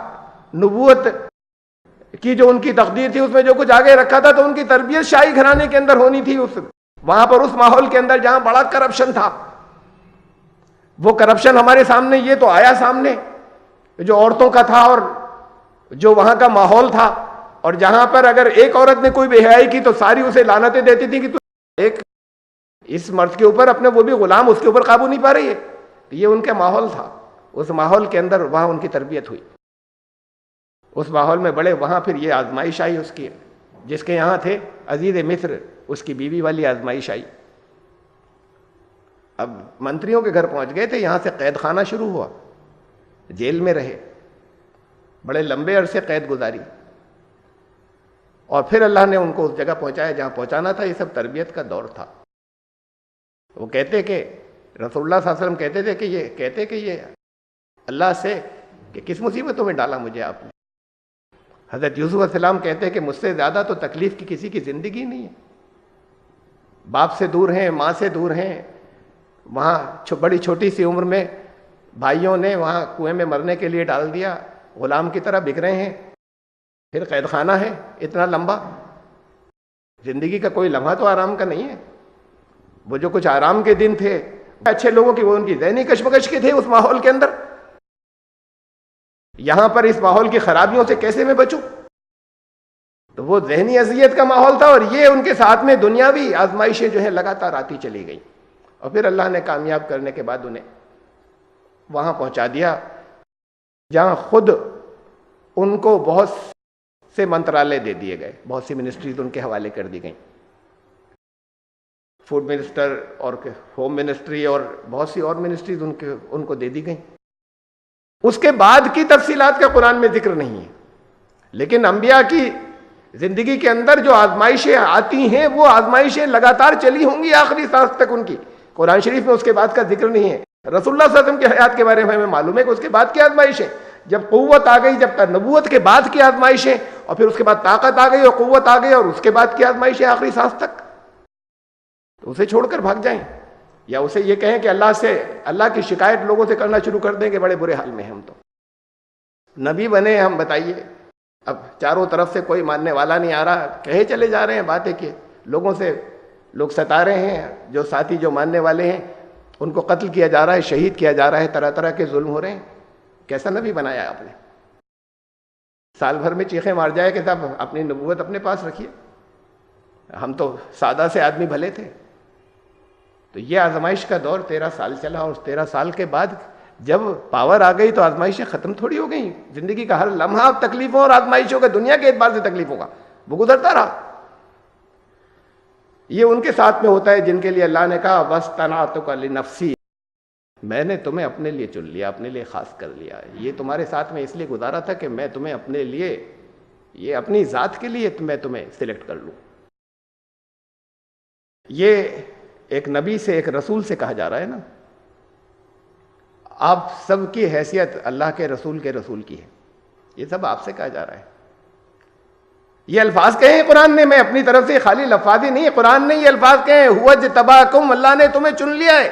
نبوت کی جو ان کی تقدیر تھی، اس میں جو کچھ آگے رکھا تھا، تو ان کی تربیت شاہی گھرانے کے اندر ہونی تھی. وہاں پر اس ماحول کے اندر جہاں بڑا کرپشن تھا، وہ کرپشن ہمارے سامنے یہ تو آیا سامنے، جو عورتوں کا تھا اور جو وہاں کا ماحول تھا، اور جہاں پر اگر ایک عورت نے کوئی بے حیائی کی تو ساری اسے لعنتیں دیتی تھی کہ تو ایک اس مرد کے اوپر، اپنے وہ بھی غلام، اس کے اوپر قابو نہیں پا رہی ہے. یہ ان کا ماحول تھا. اس ماحول کے اندر وہاں ان کی تربیت ہوئی، اس ماحول میں بڑے. وہاں پھر یہ آزمائش آئی اس کی، جس کے یہاں تھے عزیز مصر، اس کی بیوی والی آزمائش آئی. اب منتریوں کے گھر پہنچ گئے تھے، یہاں سے قید خانہ شروع ہوا، جیل میں رہے، بڑے لمبے عرصے قید گزاری، اور پھر اللہ نے ان کو اس جگہ پہنچایا جہاں پہنچانا تھا. یہ سب تربیت کا دور تھا. وہ کہتے کہ رسول اللہ صلی اللہ علیہ وسلم کہتے کہ یہ اللہ سے کہ کس مصیبتوں میں ڈالا مجھے آپ نے. حضرت یوسف علیہ السلام کہتے کہ مجھ سے زیادہ تو تکلیف کی کسی کی زندگی نہیں ہے. باپ سے دور ہیں، ماں سے دور ہیں، وہاں بڑی چھوٹی سی عمر میں بھائیوں نے وہاں کنویں میں مرنے کے لیے ڈال دیا، غلام کی طرح بک رہے ہیں، پھر قید خانہ ہے اتنا لمبا. زندگی کا کوئی لمحہ تو آرام کا نہیں ہے. وہ جو کچھ آرام کے دن تھے اچھے لوگوں کی، وہ ان کی ذہنی کشمکش کے تھے اس ماحول کے اندر. یہاں پر اس ماحول کی خرابیوں سے کیسے میں بچوں؟ تو وہ ذہنی اذیت کا ماحول تھا، اور یہ ان کے ساتھ میں دنیاوی آزمائشیں جو ہیں لگاتار آتی چلی گئیں. اور پھر اللہ نے کامیاب کرنے کے بعد انہیں وہاں پہنچا دیا جہاں خود ان کو بہت سے منترالے دے دیے گئے، بہت سی منسٹریز ان کے حوالے کر دی گئیں. فوڈ منسٹر اور ہوم منسٹری اور بہت سی اور منسٹریز ان کو دے دی گئیں. اس کے بعد کی تفصیلات کا قرآن میں ذکر نہیں ہے، لیکن انبیاء کی زندگی کے اندر جو آزمائشیں آتی ہیں، وہ آزمائشیں لگاتار چلی ہوں گی آخری سانس تک ان کی. قرآن شریف میں اس کے بعد کا ذکر نہیں ہے. رسول اللہ صلی اللہ علیہ وسلم کی حیات کے بارے میں ہمیں معلوم ہے کہ اس کے بعد کی آزمائشیں، جب قوت آ گئی، جب نبوت کے بعد کی آزمائشیں، اور پھر اس کے بعد طاقت آ گئی اور قوت آ گئی، اور اس کے بعد کی آزمائشیں آخری سانس تک، تو اسے چھوڑ کر بھاگ جائیں، یا اسے یہ کہیں کہ اللہ کی شکایت لوگوں سے کرنا شروع کر دیں کہ بڑے برے حال میں ہیں ہم. تو نبی بنے ہم، بتائیے اب چاروں طرف سے کوئی ماننے والا نہیں آ رہا، کہے چلے جا رہے ہیں باتیں کہ لوگوں سے لوگ ستا رہے ہیں، جو ساتھی جو ماننے والے ہیں ان کو قتل کیا جا رہا ہے، شہید کیا جا رہا ہے، طرح طرح کے ظلم ہو رہے ہیں. کیسا نبی بنایا آپ نے؟ سال بھر میں چیخیں مار جائے کہ صاحب اپنی نبوت اپنے پاس رکھیے. ہم تو سادہ سے آدمی بھلے تھے. تو یہ آزمائش کا دور 13 سال چلا، اور اس 13 سال کے بعد جب پاور آ گئی تو آزمائشیں ختم تھوڑی ہو گئیں. زندگی کا ہر لمحہ تکلیفوں اور آزمائشوں کا، دنیا کے اعتبار سے تکلیفوں کا وہ گزرتا رہا. یہ ان کے ساتھ میں ہوتا ہے جن کے لیے اللہ نے کہا وَاسْتَنَعْتُكَ لِنَفْسِي، میں نے تمہیں اپنے لیے چن لیا، اپنے لیے خاص کر لیا. یہ تمہارے ساتھ میں اس لیے گزارا تھا کہ میں تمہیں اپنے لیے، یہ اپنی ذات کے لیے میں تمہیں سلیکٹ کر لوں. یہ ایک نبی سے، ایک رسول سے کہا جا رہا ہے نا. آپ سب کی حیثیت اللہ کے رسول کی ہے. یہ سب آپ سے کہا جا رہا ہے. یہ الفاظ کہے ہیں قرآن نے، میں اپنی طرف سے خالی لفاظی نہیں ہے، قرآن نے یہ الفاظ کہے ہیں هُوَ اجْتَبَاكُمْ، اللہ نے تمہیں چن لیا ہے،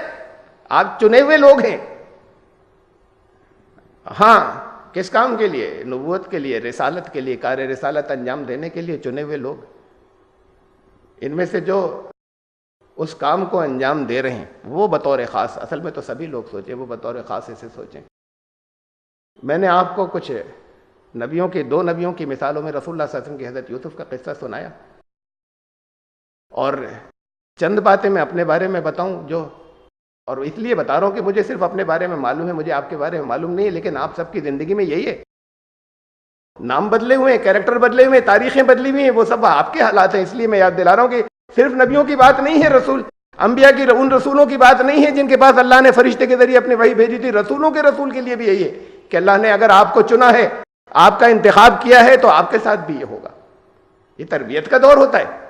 آپ چنے ہوئے لوگ ہیں. ہاں، کس کام کے لیے؟ نبوت کے لیے، رسالت کے لیے، کار رسالت انجام دینے کے لیے چنے ہوئے لوگ. ان میں سے جو اس کام کو انجام دے رہے ہیں وہ بطور خاص، اصل میں تو سبھی لوگ سوچیں، وہ بطور خاص اسے سوچیں. میں نے آپ کو کچھ نبیوں کی، 2 نبیوں کی مثالوں میں رسول اللہ صلی اللہ علیہ وسلم کی حضرت یوسف کا قصہ سنایا، اور چند باتیں میں اپنے بارے میں بتاؤں جو، اور اس لیے بتا رہا ہوں کہ مجھے صرف اپنے بارے میں معلوم ہے، مجھے آپ کے بارے میں معلوم نہیں ہے، لیکن آپ سب کی زندگی میں یہی ہے. نام بدلے ہوئے ہیں، کیریکٹر بدلے ہوئے ہیں، تاریخیں بدلی ہوئی ہیں، وہ سب آپ کے حالات ہیں. اس لیے میں یاد دلا رہا ہوں کہ صرف نبیوں کی بات نہیں ہے، رسول انبیاء کی، ان رسولوں کی بات نہیں ہے جن کے پاس اللہ نے فرشتے کے ذریعے اپنی وحی بھیجی تھی. رسولوں کے رسول کے لیے بھی یہی ہے کہ اللہ نے اگر آپ کو چنا ہے، آپ کا انتخاب کیا ہے، تو آپ کے ساتھ بھی یہ ہوگا. یہ تربیت کا دور ہوتا ہے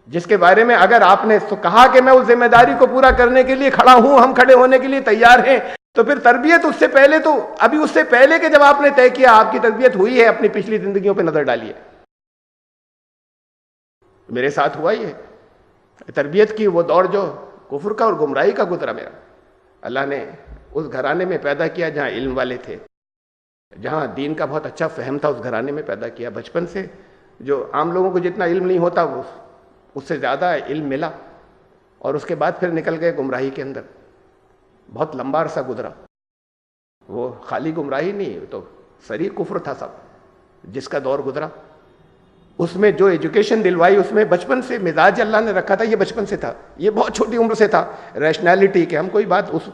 جس کے بارے میں اگر آپ نے کہا کہ میں اس ذمہ داری کو پورا کرنے کے لیے کھڑا ہوں، ہم کھڑے ہونے کے لیے تیار ہیں، تو پھر تربیت اس سے پہلے، تو ابھی اس سے پہلے کہ جب آپ نے طے کیا آپ کی تربیت ہوئی ہے، اپنی پچھلی زندگیوں پہ نظر ڈالیے. میرے ساتھ ہوا ہی ہے تربیت کی وہ دور جو کفر کا اور گمراہی کا گزرا میرا. اللہ نے اس گھرانے میں پیدا کیا جہاں علم والے تھے، جہاں دین کا بہت اچھا فہم تھا، اس گھرانے میں پیدا کیا. بچپن سے جو عام لوگوں کو جتنا علم نہیں ہوتا وہ اس سے زیادہ علم ملا، اور اس کے بعد پھر نکل گئے گمراہی کے اندر. بہت لمبا عرصہ گزرا. وہ خالی گمراہی نہیں، تو صریح کفر تھا سب. جس کا دور گزرا اس میں جو ایجوکیشن دلوائی، اس میں بچپن سے مزاج اللہ نے رکھا تھا، یہ بچپن سے تھا، یہ بہت چھوٹی عمر سے تھا. ریشنالٹی کہ ہم کوئی بات، اس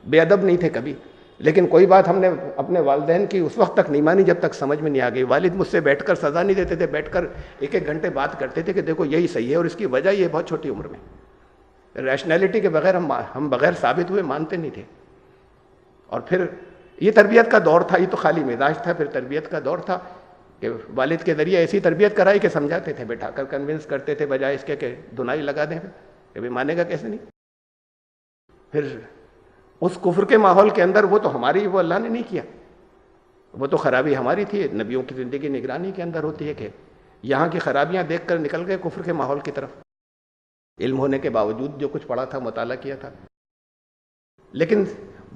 بے ادب نہیں تھے کبھی، لیکن کوئی بات ہم نے اپنے والدین کی اس وقت تک نہیں مانی جب تک سمجھ میں نہیں آ گئی. والد مجھ سے بیٹھ کر سزا نہیں دیتے تھے، بیٹھ کر 1-1 گھنٹے بات کرتے تھے کہ دیکھو یہی صحیح ہے، اور اس کی وجہ یہ بہت چھوٹی عمر میں. ریشنالٹی کے بغیر ہم بغیر ثابت ہوئے مانتے نہیں تھے. اور پھر یہ تربیت کا دور تھا. یہ تو خالی مزاج تھا، پھر تربیت کا دور تھا کہ والد کے ذریعے ایسی تربیت کرائی کہ سمجھاتے تھے، بیٹھا کر کنونس کرتے تھے، بجائے اس کے کہ دنائی لگا دیں کہ بھی مانے گا کیسے نہیں. پھر اس کفر کے ماحول کے اندر وہ تو ہماری، وہ اللہ نے نہیں کیا، وہ تو خرابی ہماری تھی. نبیوں کی زندگی نگرانی کے اندر ہوتی ہے کہ یہاں کی خرابیاں دیکھ کر نکل گئے کفر کے ماحول کی طرف. علم ہونے کے باوجود جو کچھ پڑھا تھا، مطالعہ کیا تھا، لیکن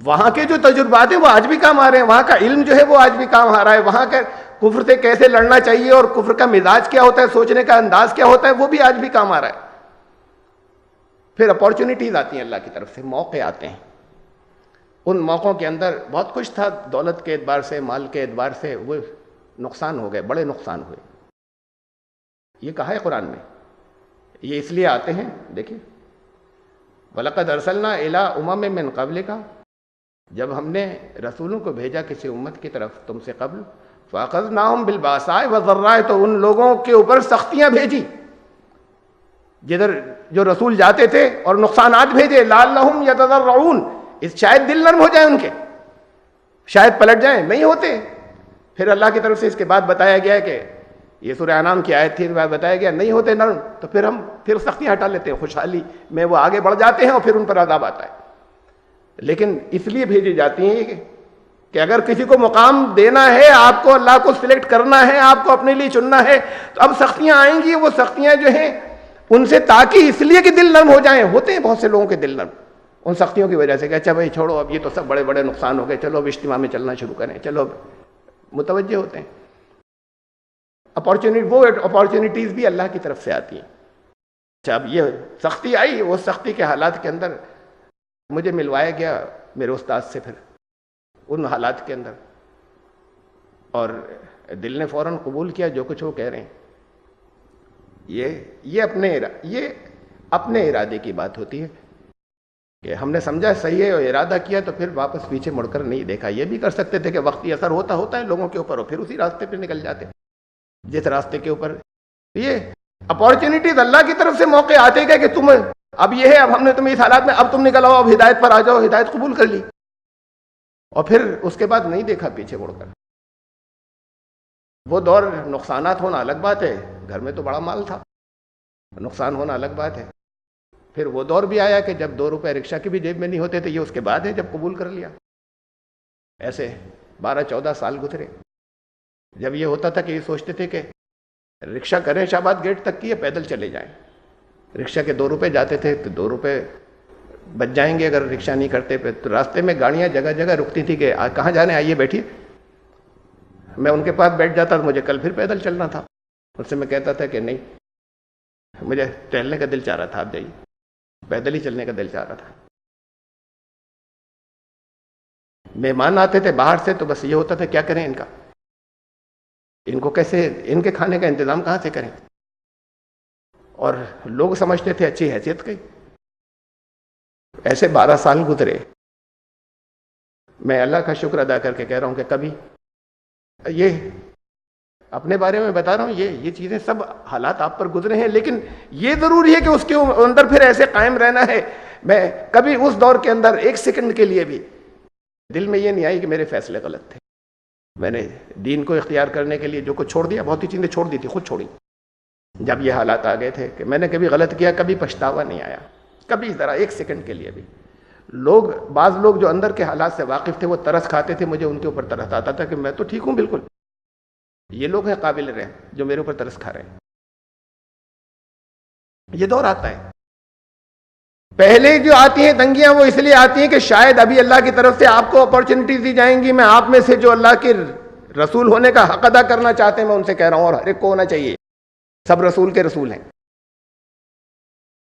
وہاں کے جو تجربات ہیں وہ آج بھی کام آ رہے ہیں. وہاں کا علم جو ہے وہ آج بھی کام آ رہا ہے. وہاں کا کفر سے کیسے لڑنا چاہیے اور کفر کا مزاج کیا ہوتا ہے، سوچنے کا انداز کیا ہوتا ہے، وہ بھی آج بھی کام آ رہا ہے. پھر اپارچونیٹیز آتی ہیں اللہ کی طرف سے، موقع آتے ہیں. ان موقعوں کے اندر بہت کچھ تھا، دولت کے اعتبار سے، مال کے اعتبار سے وہ نقصان ہو گئے، بڑے نقصان ہوئے. یہ کہا ہے قرآن میں. یہ اس لیے آتے ہیں، دیکھیں وَلَقَدْ أَرْسَلْنَا إِلَىٰ أُمَمٍ مِّن قَبْلِكَ، جب ہم نے رسولوں کو بھیجا کسی امت کی طرف تم سے قبل، فَأَخَذْنَاهُمْ بِالْبَأْسَاءِ وَالضَّرَّاءِ، تو ان لوگوں کے اوپر سختیاں بھیجی جدھر جو رسول جاتے تھے، اور نقصانات بھیجے. لَعَلَّهُمْ يَتَضَرَّعُونَ، اس شاید دل نرم ہو جائے ان کے، شاید پلٹ جائیں. نہیں ہوتے. پھر اللہ کی طرف سے اس کے بعد بتایا گیا ہے کہ یہ سورہ انعام کی آیت تھی، بتایا گیا نہیں ہوتے نرم، تو پھر ہم سختیاں ہٹا لیتے ہیں، خوشحالی میں وہ آگے بڑھ جاتے ہیں، اور پھر ان پر عذاب آتا ہے. لیکن اس لیے بھیجی جاتی ہیں کہ اگر کسی کو مقام دینا ہے، آپ کو اللہ کو سلیکٹ کرنا ہے، آپ کو اپنے لیے چننا ہے، تو اب سختیاں آئیں گی. وہ سختیاں جو ہیں ان سے تاکہ اس لیے کہ دل نرم ہو جائیں. ہوتے ہیں بہت سے لوگوں کے دل نرم ان سختیوں کی وجہ سے کہ اچھا بھائی چھوڑو، اب یہ تو سب بڑے بڑے نقصان ہو گئے، چلو اب اجتماع میں چلنا شروع کریں، چلو متوجہ ہوتے ہیں. وہ اپارچونیٹیز بھی اللہ کی طرف سے آتی ہیں. اچھا اب یہ سختی آئی، وہ سختی کے حالات کے اندر مجھے ملوایا گیا میرے استاد سے پھر ان حالات کے اندر، اور دل نے فوراً قبول کیا جو کچھ وہ کہہ رہے ہیں. یہ اپنے ارادے کی بات ہوتی ہے. کہ ہم نے سمجھا صحیح ہے اور ارادہ کیا تو پھر واپس پیچھے مڑ کر نہیں دیکھا. یہ بھی کر سکتے تھے کہ وقتی اثر ہوتا ہے لوگوں کے اوپر اور پھر اسی راستے پہ نکل جاتے جس راستے کے اوپر. یہ اپارچونیٹیز اللہ کی طرف سے موقع آتے گئے کہ تم اب یہ ہے, اب ہم نے تمہیں اس حالات میں, اب تم نکل آؤ, اب ہدایت پر آ جاؤ, ہدایت قبول کر لی, اور پھر اس کے بعد نہیں دیکھا پیچھے مڑ کر. وہ دور نقصانات ہونا الگ بات ہے, گھر میں تو بڑا مال تھا, نقصان ہونا الگ بات ہے. پھر وہ دور بھی آیا کہ جب 2 روپے رکشہ کے بھی جیب میں نہیں ہوتے تھے, یہ اس کے بعد ہے جب قبول کر لیا. ایسے 12-14 سال گزرے. جب یہ ہوتا تھا کہ یہ سوچتے تھے کہ رکشہ کریں شاہباد گیٹ تک کی, پیدل چلے جائیں. رکشہ کے 2 روپے جاتے تھے تو 2 روپے بچ جائیں گے اگر رکشہ نہیں کرتے پہ. تو راستے میں گاڑیاں جگہ جگہ رکتی تھی کہ کہاں جانے, آئیے بیٹھیے. میں ان کے پاس بیٹھ جاتا تو مجھے کل پھر پیدل چلنا تھا. ان سے میں کہتا تھا کہ نہیں, مجھے ٹہلنے کا دل چاہ رہا تھا, آپ جائیے. پیدل ہی چلنے کا دل چاہ رہا تھا. مہمان آتے تھے باہر سے تو بس یہ ہوتا تھا کیا کریں ان کو کیسے, ان کے کھانے کا انتظام کہاں سے کریں. اور لوگ سمجھتے تھے اچھی حیثیت کی. ایسے 12 سال گزرے. میں اللہ کا شکر ادا کر کے کہہ رہا ہوں کہ کبھی یہ اپنے بارے میں بتا رہا ہوں, یہ چیزیں سب حالات آپ پر گزرے ہیں, لیکن یہ ضروری ہے کہ اس کے اندر پھر ایسے قائم رہنا ہے. میں کبھی اس دور کے اندر 1 سیکنڈ کے لیے بھی دل میں یہ نہیں آئی کہ میرے فیصلے غلط تھے. میں نے دین کو اختیار کرنے کے لیے جو کچھ چھوڑ دیا, بہت ہی چیزیں چھوڑ دی تھی, خود چھوڑی. جب یہ حالات آ گئے تھے کہ میں نے کبھی غلط کیا, کبھی پچھتاوا نہیں آیا, کبھی ذرا 1 سیکنڈ کے لیے بھی. بعض لوگ جو اندر کے حالات سے واقف تھے وہ ترس کھاتے تھے, مجھے ان کے اوپر ترس آتا تھا کہ میں تو ٹھیک ہوں بالکل, یہ لوگ ہیں قابل رحم جو میرے اوپر ترس کھا رہے ہیں. یہ دور آتا ہے. پہلے جو آتی ہیں تنگیاں وہ اس لیے آتی ہیں کہ شاید ابھی اللہ کی طرف سے آپ کو اپارچونیٹیز دی جائیں گی. میں آپ میں سے جو اللہ کے رسول ہونے کا حق ادا کرنا چاہتے ہیں میں ان سے کہہ رہا ہوں, اور ہر ایک کو ہونا چاہیے, سب رسول کے رسول ہیں,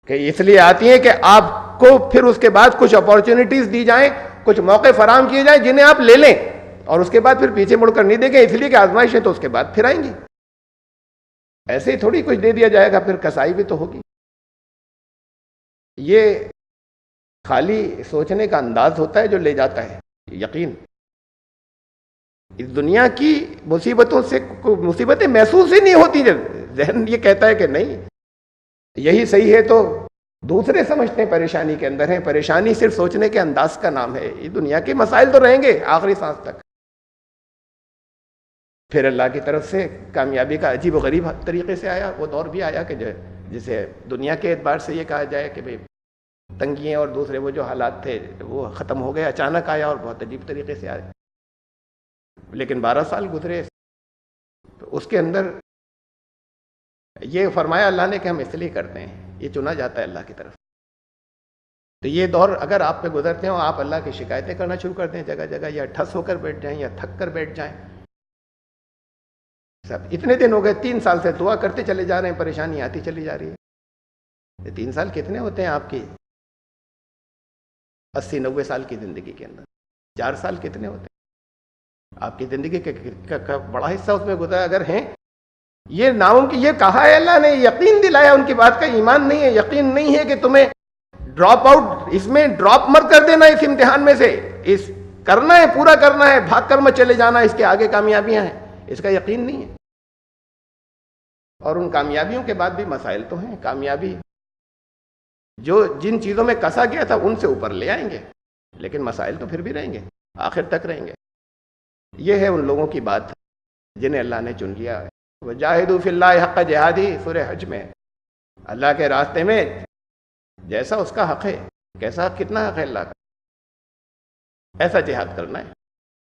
کہ اس لیے آتی ہیں کہ آپ کو پھر اس کے بعد کچھ اپارچونیٹیز دی جائیں, کچھ موقع فراہم کیے جائیں جنہیں آپ لے لیں, اور اس کے بعد پھر پیچھے مڑ کر نہیں دیکھیں, اس لیے کہ آزمائشیں تو اس کے بعد پھر آئیں گی. ایسے ہی تھوڑی کچھ دے دیا جائے گا, پھر کسائی بھی تو ہوگی. یہ خالی سوچنے کا انداز ہوتا ہے جو لے جاتا ہے. یقین اس دنیا کی مصیبتوں سے مصیبتیں محسوس ہی نہیں ہوتی. جب ذہن یہ کہتا ہے کہ نہیں یہی صحیح ہے تو دوسرے سمجھتے ہیں پریشانی کے اندر ہیں. پریشانی صرف سوچنے کے انداز کا نام ہے. یہ دنیا کے مسائل تو رہیں گے آخری سانس تک. پھر اللہ کی طرف سے کامیابی کا عجیب و غریب طریقے سے آیا. وہ دور بھی آیا کہ جسے دنیا کے اعتبار سے یہ کہا جائے کہ بھئی تنگیاں اور دوسرے وہ جو حالات تھے وہ ختم ہو گئے, اچانک آیا اور بہت عجیب طریقے سے آیا. لیکن 12 سال گزرے تو اس کے اندر یہ فرمایا اللہ نے کہ ہم اس لیے کرتے ہیں, یہ چنا جاتا ہے اللہ کی طرف. تو یہ دور اگر آپ پہ گزرتے ہوں, آپ اللہ کی شکایتیں کرنا شروع کر دیں جگہ جگہ, یا ٹھس ہو کر بیٹھ جائیں یا تھک کر بیٹھ جائیں. سب اتنے دن ہو گئے, 3 سال سے دعا کرتے چلے جا رہے ہیں, پریشانی آتی چلی جا رہی ہے. یہ 3 سال کتنے ہوتے ہیں آپ کی 80-90 سال کی زندگی کے اندر؟ 4 سال کتنے ہوتے ہیں آپ کی زندگی کا بڑا حصہ اس میں گزرا اگر ہیں. یہ نام کی یہ کہا ہے اللہ نے, یقین دلایا ان کی بات کا. ایمان نہیں ہے, یقین نہیں ہے کہ تمہیں ڈراپ آؤٹ, اس میں ڈراپ مت کر دینا اس امتحان میں سے. اس کرنا ہے, پورا کرنا ہے, بھاگ کر مت چلے جانا, اس کے آگے کامیابیاں ہیں. اس کا یقین نہیں ہے. اور ان کامیابیوں کے بعد بھی مسائل تو ہیں. کامیابی جو جن چیزوں میں کسا گیا تھا ان سے اوپر لے آئیں گے, لیکن مسائل تو پھر بھی رہیں گے, آخر تک رہیں گے. یہ ہے ان لوگوں کی بات جنہیں اللہ نے چن لیا ہے. وجاہدوا فی اللہ حق جہادی, سورہ حج میں. اللہ کے راستے میں جیسا اس کا حق ہے, کیسا کتنا حق ہے اللہ کا, ایسا جہاد کرنا ہے.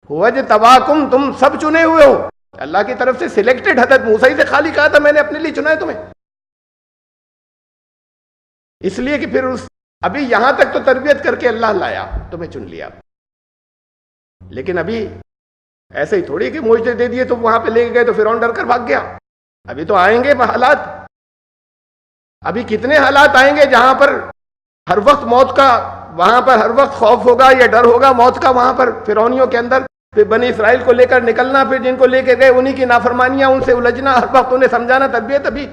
هو اجتباکم, تم سب چنے ہوئے ہو اللہ کی طرف سے, سلیکٹڈ. حضرت موسیٰ سے خالی کہا تھا میں نے اپنے لیے چنا ہے تمہیں, اس لیے کہ پھر ابھی یہاں تک تو تربیت کر کے اللہ لایا, تمہیں چن لیا. لیکن ابھی ایسے ہی تھوڑی کہ معجزے دے دیے تو وہاں پہ لے گئے تو فرعون ڈر کر بھاگ گیا. ابھی تو آئیں گے حالات, ابھی کتنے حالات آئیں گے جہاں پر ہر وقت موت کا, وہاں پر ہر وقت خوف ہوگا یا ڈر ہوگا موت کا. وہاں پر فرعونیوں کے اندر پھر بنی اسرائیل کو لے کر نکلنا, پھر جن کو لے کے گئے انہی کی نافرمانیاں, ان سے الجھنا, ہر وقت انہیں سمجھانا, تربیت. ابھی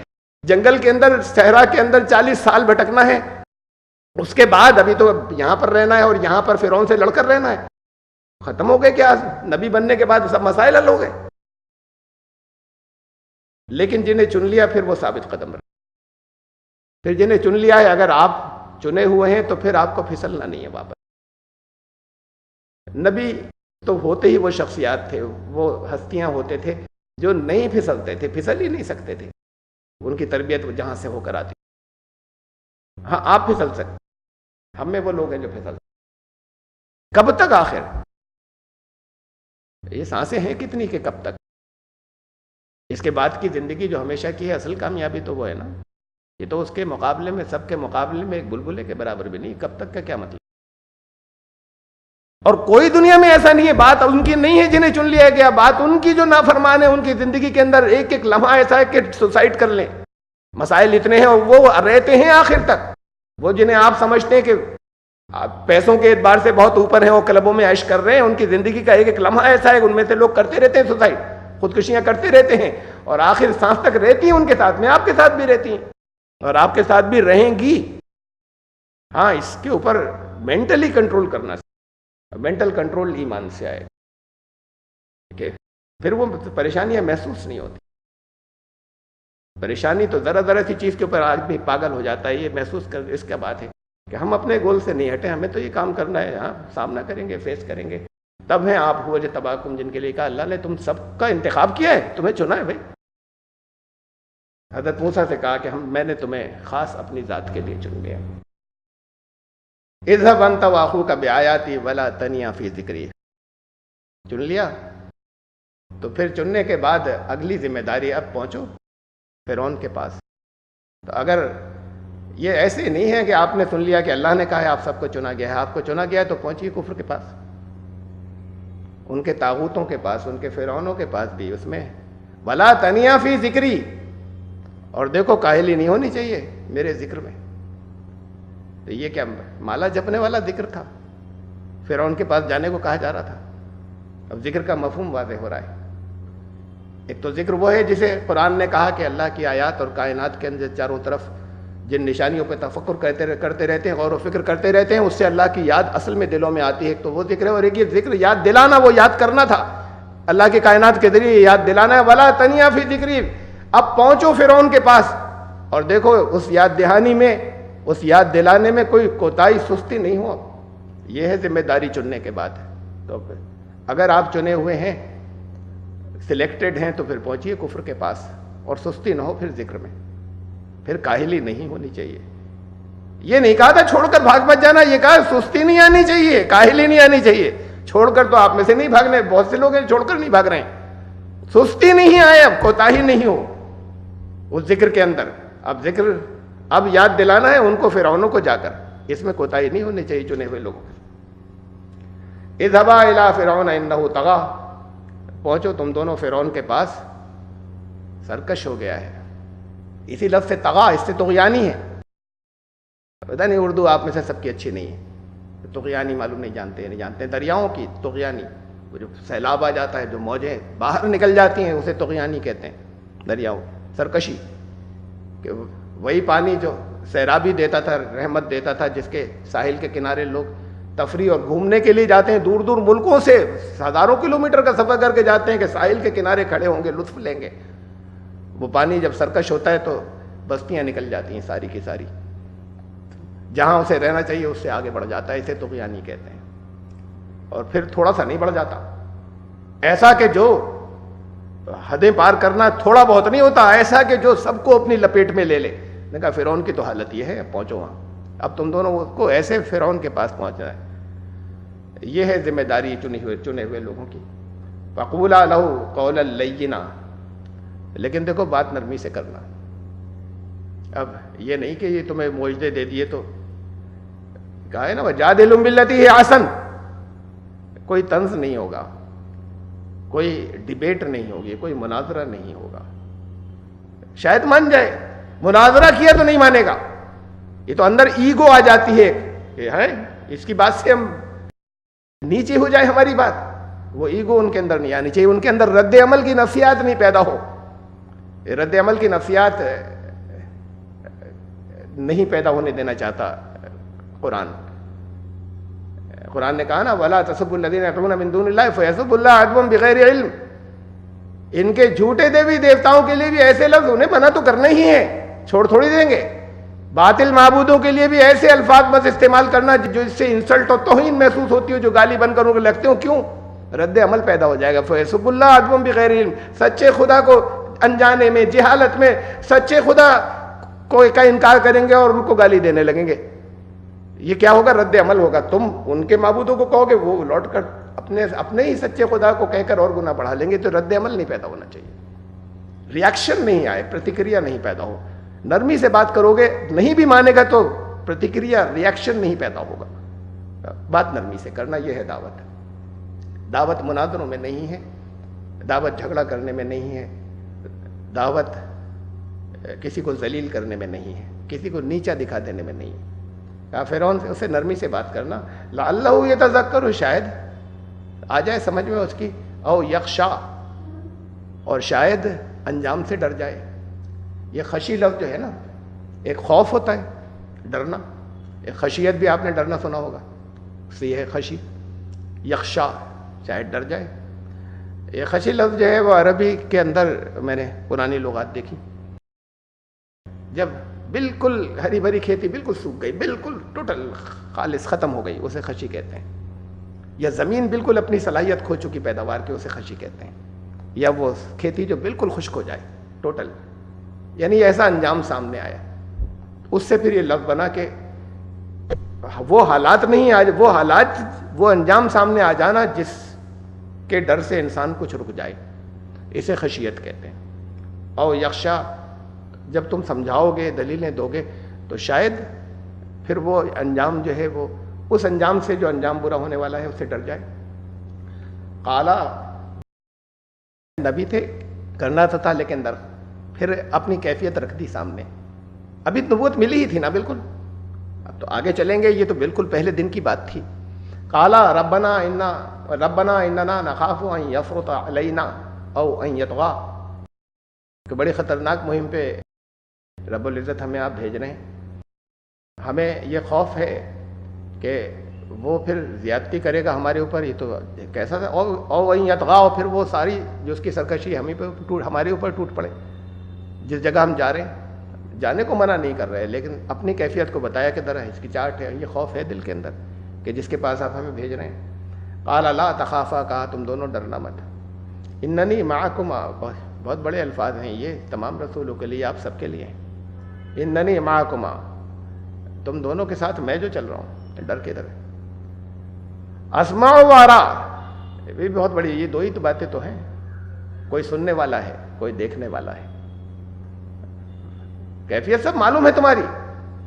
جنگل کے اندر, صحرا کے اندر 40 سال بھٹکنا ہے, اس کے بعد ابھی تو یہاں پر رہنا ہے اور یہاں پر فرعون سے لڑ کر رہنا ہے. ختم ہو گئے کیا؟ نبی بننے کے بعد سب مسائل حل ہو گئے. لیکن جنہیں چن لیا پھر وہ ثابت قدم رہے. پھر جنہیں چن لیا ہے، اگر آپ چنے ہوئے ہیں تو پھر آپ کو پھسلنا نہیں ہے واپس. نبی تو ہوتے ہی وہ شخصیات تھے، وہ ہستیاں ہوتے تھے جو نہیں پھسلتے تھے، پھسل ہی نہیں سکتے تھے. ان کی تربیت جہاں سے ہو کر آتی. ہاں آپ پھسل سکتے، ہم میں وہ لوگ ہیں جو پھسل سکتے. کب تک آخر؟ یہ سانسیں ہیں کتنی کہ کب تک؟ اس کے بعد کی زندگی جو ہمیشہ کی ہے، اصل کامیابی تو وہ ہے نا. یہ تو اس کے مقابلے میں، سب کے مقابلے میں ایک بلبلے کے برابر بھی نہیں. کب تک کا کیا مطلب؟ اور کوئی دنیا میں ایسا نہیں ہے. بات ان کی نہیں ہے جنہیں چن لیا گیا، بات ان کی جو نافرمان ہے. ان کی زندگی کے اندر ایک ایک لمحہ ایسا ہے کہ سوسائڈ کر لیں. مسائل اتنے ہیں اور وہ رہتے ہیں آخر تک. وہ جنہیں آپ سمجھتے ہیں کہ پیسوں کے اعتبار سے بہت اوپر ہیں، وہ کلبوں میں عیش کر رہے ہیں، ان کی زندگی کا ایک ایک لمحہ ایسا ہے کہ ان میں سے لوگ کرتے رہتے ہیں سوسائڈ، خودکشیاں کرتے رہتے ہیں، اور آخر سانس تک رہتی ہیں ان کے ساتھ میں. آپ کے ساتھ بھی رہتی ہیں اور آپ کے ساتھ بھی رہیں گی. ہاں اس کے اوپر مینٹلی کنٹرول کرنا. مینٹل کنٹرول ایمان سے آئے کہ پھر وہ پریشانیاں محسوس نہیں ہوتی. پریشانی تو ذرا ذرا سی چیز کے اوپر آدمی پاگل ہو جاتا ہے. یہ محسوس کر اس کا بات ہے کہ ہم اپنے گول سے نہیں ہٹے، ہمیں تو یہ کام کرنا ہے. ہاں سامنا کریں گے، فیس کریں گے. تب ہیں آپ ہوئے تباکم، جن کے لیے کہا اللہ نے تم سب کا انتخاب کیا ہے، تمہیں چنا ہے بھائی. حضرت موسیٰ سے کہا کہ میں نے تمہیں خاص اپنی ذات کے لیے چن لیا. اذهب انت واخوك بآیاتی ولا تنیا فی ذکری. چن لیا تو پھر چننے کے بعد اگلی ذمہ داری، اب پہنچو فرعون کے پاس. تو اگر یہ ایسے نہیں ہے کہ آپ نے سن لیا کہ اللہ نے کہا ہے آپ سب کو چنا گیا ہے، آپ کو چنا گیا ہے تو پہنچیے کفر کے پاس، ان کے طاغوتوں کے پاس، ان کے فرعونوں کے پاس بھی. اس میں ولا تنیا فی ذکری، اور دیکھو کاہلی نہیں ہونی چاہیے میرے ذکر میں. تو یہ کیا مالا جپنے والا ذکر تھا؟ فرعون کے پاس جانے کو کہا جا رہا تھا. اب ذکر کا مفہوم واضح ہو رہا ہے. ایک تو ذکر وہ ہے جسے قرآن نے کہا کہ اللہ کی آیات اور کائنات کے اندر چاروں طرف جن نشانیوں پہ تفکر کرتے رہتے ہیں، غور و فکر کرتے رہتے ہیں، اس سے اللہ کی یاد اصل میں دلوں میں آتی ہے. ایک تو وہ ذکر ہے، اور ایک یہ ذکر یاد دلانا، وہ یاد کرنا تھا اللہ کی کائنات کے ذریعے یاد دلانا ہے. ولا تنیا فی ذکری، اب پہنچو فرعون کے پاس اور دیکھو اس یاد دہانی میں، اس یاد دلانے میں کوئی کوتاہی سستی نہیں ہو. یہ ہے ذمہ داری چننے کے بعد. تو اگر آپ چنے ہوئے ہیں، سلیکٹڈ ہیں، تو پھر پہنچیے کفر کے پاس، اور سستی نہ ہو پھر ذکر میں. پھر کاہلی نہیں ہونی چاہیے. یہ نہیں کہا تھا چھوڑ کر بھاگ مت جانا، یہ کہا سستی نہیں آنی چاہیے، کاہلی نہیں آنی چاہیے. چھوڑ کر تو آپ میں سے نہیں بھاگنے، بہت سے لوگ ہیں چھوڑ کر نہیں بھاگ رہے ہیں. سستی نہیں آئے، اب کوتاہی نہیں ہو اس ذکر کے اندر. اب ذکر اب یاد دلانا ہے ان کو، فرعونوں کو جا کر. اس میں کوتاہی نہیں ہونی چاہیے چنے ہوئے لوگوں کو. اذهبا الى فرعون انه طغى، پہنچو تم دونوں فرعون کے پاس، سرکش ہو گیا ہے. اسی لفظ سے طغا، اس سے طغیانی ہے. پتہ نہیں اردو آپ میں سے سب کی اچھی نہیں ہے. طغیانی معلوم نہیں جانتے ہیں دریاؤں کی طغیانی. وہ جو سیلاب آ جاتا ہے، جو موجیں باہر نکل جاتی ہیں، اسے طغیانی کہتے ہیں. دریاؤں سرکشی، کہ وہی پانی جو سیرابی دیتا تھا، رحمت دیتا تھا، جس کے ساحل کے کنارے لوگ تفریح اور گھومنے کے لیے جاتے ہیں. دور دور ملکوں سے ہزاروں کلومیٹر کا سفر کر کے جاتے ہیں کہ ساحل کے کنارے کھڑے ہوں گے، لطف لیں گے. وہ پانی جب سرکش ہوتا ہے تو بستیاں نکل جاتی ہیں ساری کی ساری. جہاں اسے رہنا چاہیے اس سے آگے بڑھ جاتا ہے. اسے طغیانی کہتے ہیں. اور پھر تھوڑا سا نہیں بڑھ جاتا، ایسا کہ جو حدیں پار کرنا تھوڑا بہت نہیں ہوتا، ایسا کہ جو سب کو اپنی لپیٹ میں لے لے. نے کہا فرعون کی تو حالت یہ ہے، اب پہنچو وہاں. اب تم دونوں کو ایسے فرعون کے پاس پہنچنا ہے. یہ ہے ذمہ داری چنے ہوئے لوگوں کی. فقولا لہ قولا لینا، لیکن دیکھو بات نرمی سے کرنا. اب یہ نہیں کہ یہ تمہیں معجزے دے دیے تو کہا ہے نا وجادلہم باللتی ہی احسن. کوئی طنز نہیں ہوگا، کوئی ڈیبیٹ نہیں ہوگی، کوئی مناظرہ نہیں ہوگا. شاید مان جائے، مناظرہ کیا تو نہیں مانے گا. یہ تو اندر ایگو آ جاتی ہے کہ ہے اس کی بات سے ہم نیچے ہو جائے ہماری بات. وہ ایگو ان کے اندر نہیں آنی چاہیے. ان کے اندر رد عمل کی نفسیات نہیں پیدا ہو. رد عمل کی نفسیات نہیں پیدا ہونے دینا چاہتا قرآن نے کہا نا وَلَا تَسُبُّوا الَّذِينَ يَدْعُونَ مِن دُونِ اللَّهِ فَيَسُبُّوا اللَّهَ عَدْوًا بِغَيْرِ علم. ان کے جھوٹے دیوی دیوتاؤں کے لیے بھی ایسے لفظ انہیں منع تو کرنے ہی ہیں, چھوڑ تھوڑی دیں گے. باطل معبودوں کے لیے بھی ایسے الفاظ بس استعمال کرنا جو اس سے انسلٹ اور توہین محسوس ہوتی ہو, جو گالی بن کر ان کو لگتے ہو, کیوں؟ رد عمل پیدا ہو جائے گا. فَيَسُبُّوا اللَّهَ عَدْوًا بِغَيْرِ علم. سچے خدا کو انجانے میں, جہالت میں سچے خدا کو کا انکار کریں گے اور ان کو گالی دینے لگیں گے. یہ کیا ہوگا؟ رد عمل ہوگا. تم ان کے معبودوں کو کہو گے, وہ لوٹ کر اپنے ہی سچے خدا کو کہہ کر اور گناہ بڑھا لیں گے. تو رد عمل نہیں پیدا ہونا چاہیے, ریاکشن نہیں آئے, پرتکریا نہیں پیدا ہو. نرمی سے بات کرو گے, نہیں بھی مانے گا تو پرتکریا ریاکشن نہیں پیدا ہوگا. بات نرمی سے کرنا, یہ ہے دعوت. دعوت مناظروں میں نہیں ہے, دعوت جھگڑا کرنے میں نہیں ہے, دعوت کسی کو ذلیل کرنے میں نہیں ہے, کسی کو نیچا دکھا دینے میں نہیں ہے. فرعون سے اسے نرمی سے بات کرنا, لعلہ یتذکر, شاید آ جائے سمجھ میں اس کی, او یخشا, اور شاید انجام سے ڈر جائے. یہ خشی لفظ جو ہے نا, ایک خوف ہوتا ہے, ڈرنا. ایک خشیت بھی آپ نے ڈرنا سنا ہوگا, اس سے یہ ہے خشی. یخشا, شاید ڈر جائے. یہ خشی لفظ جو ہے وہ عربی کے اندر میں نے پرانی لغات دیکھی. جب بالکل ہری بھری کھیتی بالکل سوکھ گئی, بالکل ٹوٹل خالص ختم ہو گئی, اسے خشی کہتے ہیں. یا زمین بالکل اپنی صلاحیت کھو چکی پیداوار کی, اسے خشی کہتے ہیں. یا وہ کھیتی جو بالکل خشک ہو جائے ٹوٹل, یعنی ایسا انجام سامنے آیا. اس سے پھر یہ لفظ بنا کہ وہ حالات نہیں, آج وہ حالات, وہ انجام سامنے آ جانا جس کے ڈر سے انسان کچھ رک جائے, اسے خشیت کہتے ہیں. او یخشا, جب تم سمجھاؤ گے, دلیلیں دو گے, تو شاید پھر وہ انجام جو ہے وہ اس انجام سے جو انجام برا ہونے والا ہے اس سے ڈر جائے. قالا, نبی تھے, کرنا تو تھا, لیکن ڈر پھر اپنی کیفیت رکھ دی سامنے. ابھی نبوت ملی ہی تھی نا بالکل, اب تو آگے چلیں گے, یہ تو بالکل پہلے دن کی بات تھی. قالا ربنا اننا نخاف ان یفرط علینا او ان یطغى, کہ بڑی خطرناک مہم پہ رب العزت ہمیں آپ بھیج رہے ہیں. ہمیں یہ خوف ہے کہ وہ پھر زیادتی کرے گا ہمارے اوپر. یہ تو کیسا تھا, او ان یطغى, پھر وہ ساری جو اس کی سرکشی ہمارے اوپر ٹوٹ پڑے. جس جگہ ہم جا رہے ہیں, جانے کو منع نہیں کر رہے, لیکن اپنی کیفیت کو بتایا کہ ذرا ہچکچاہٹ ہے, یہ خوف ہے دل کے اندر کہ جس کے پاس آپ ہمیں بھیج رہے ہیں. قال لا تخافا, کہا تم دونوں ڈرنا مت. اننی معکما, بہت بڑے الفاظ ہیں یہ تمام رسولوں کے لیے, آپ سب کے لیے. اننی معکما, تم دونوں کے ساتھ میں جو چل رہا ہوں, ڈر کے در. اسمع و ارا, یہ بھی بہت بڑی, یہ دو ہی تو باتیں تو ہیں. کوئی سننے والا ہے, کوئی دیکھنے والا ہے. کیفیت سب معلوم ہے تمہاری,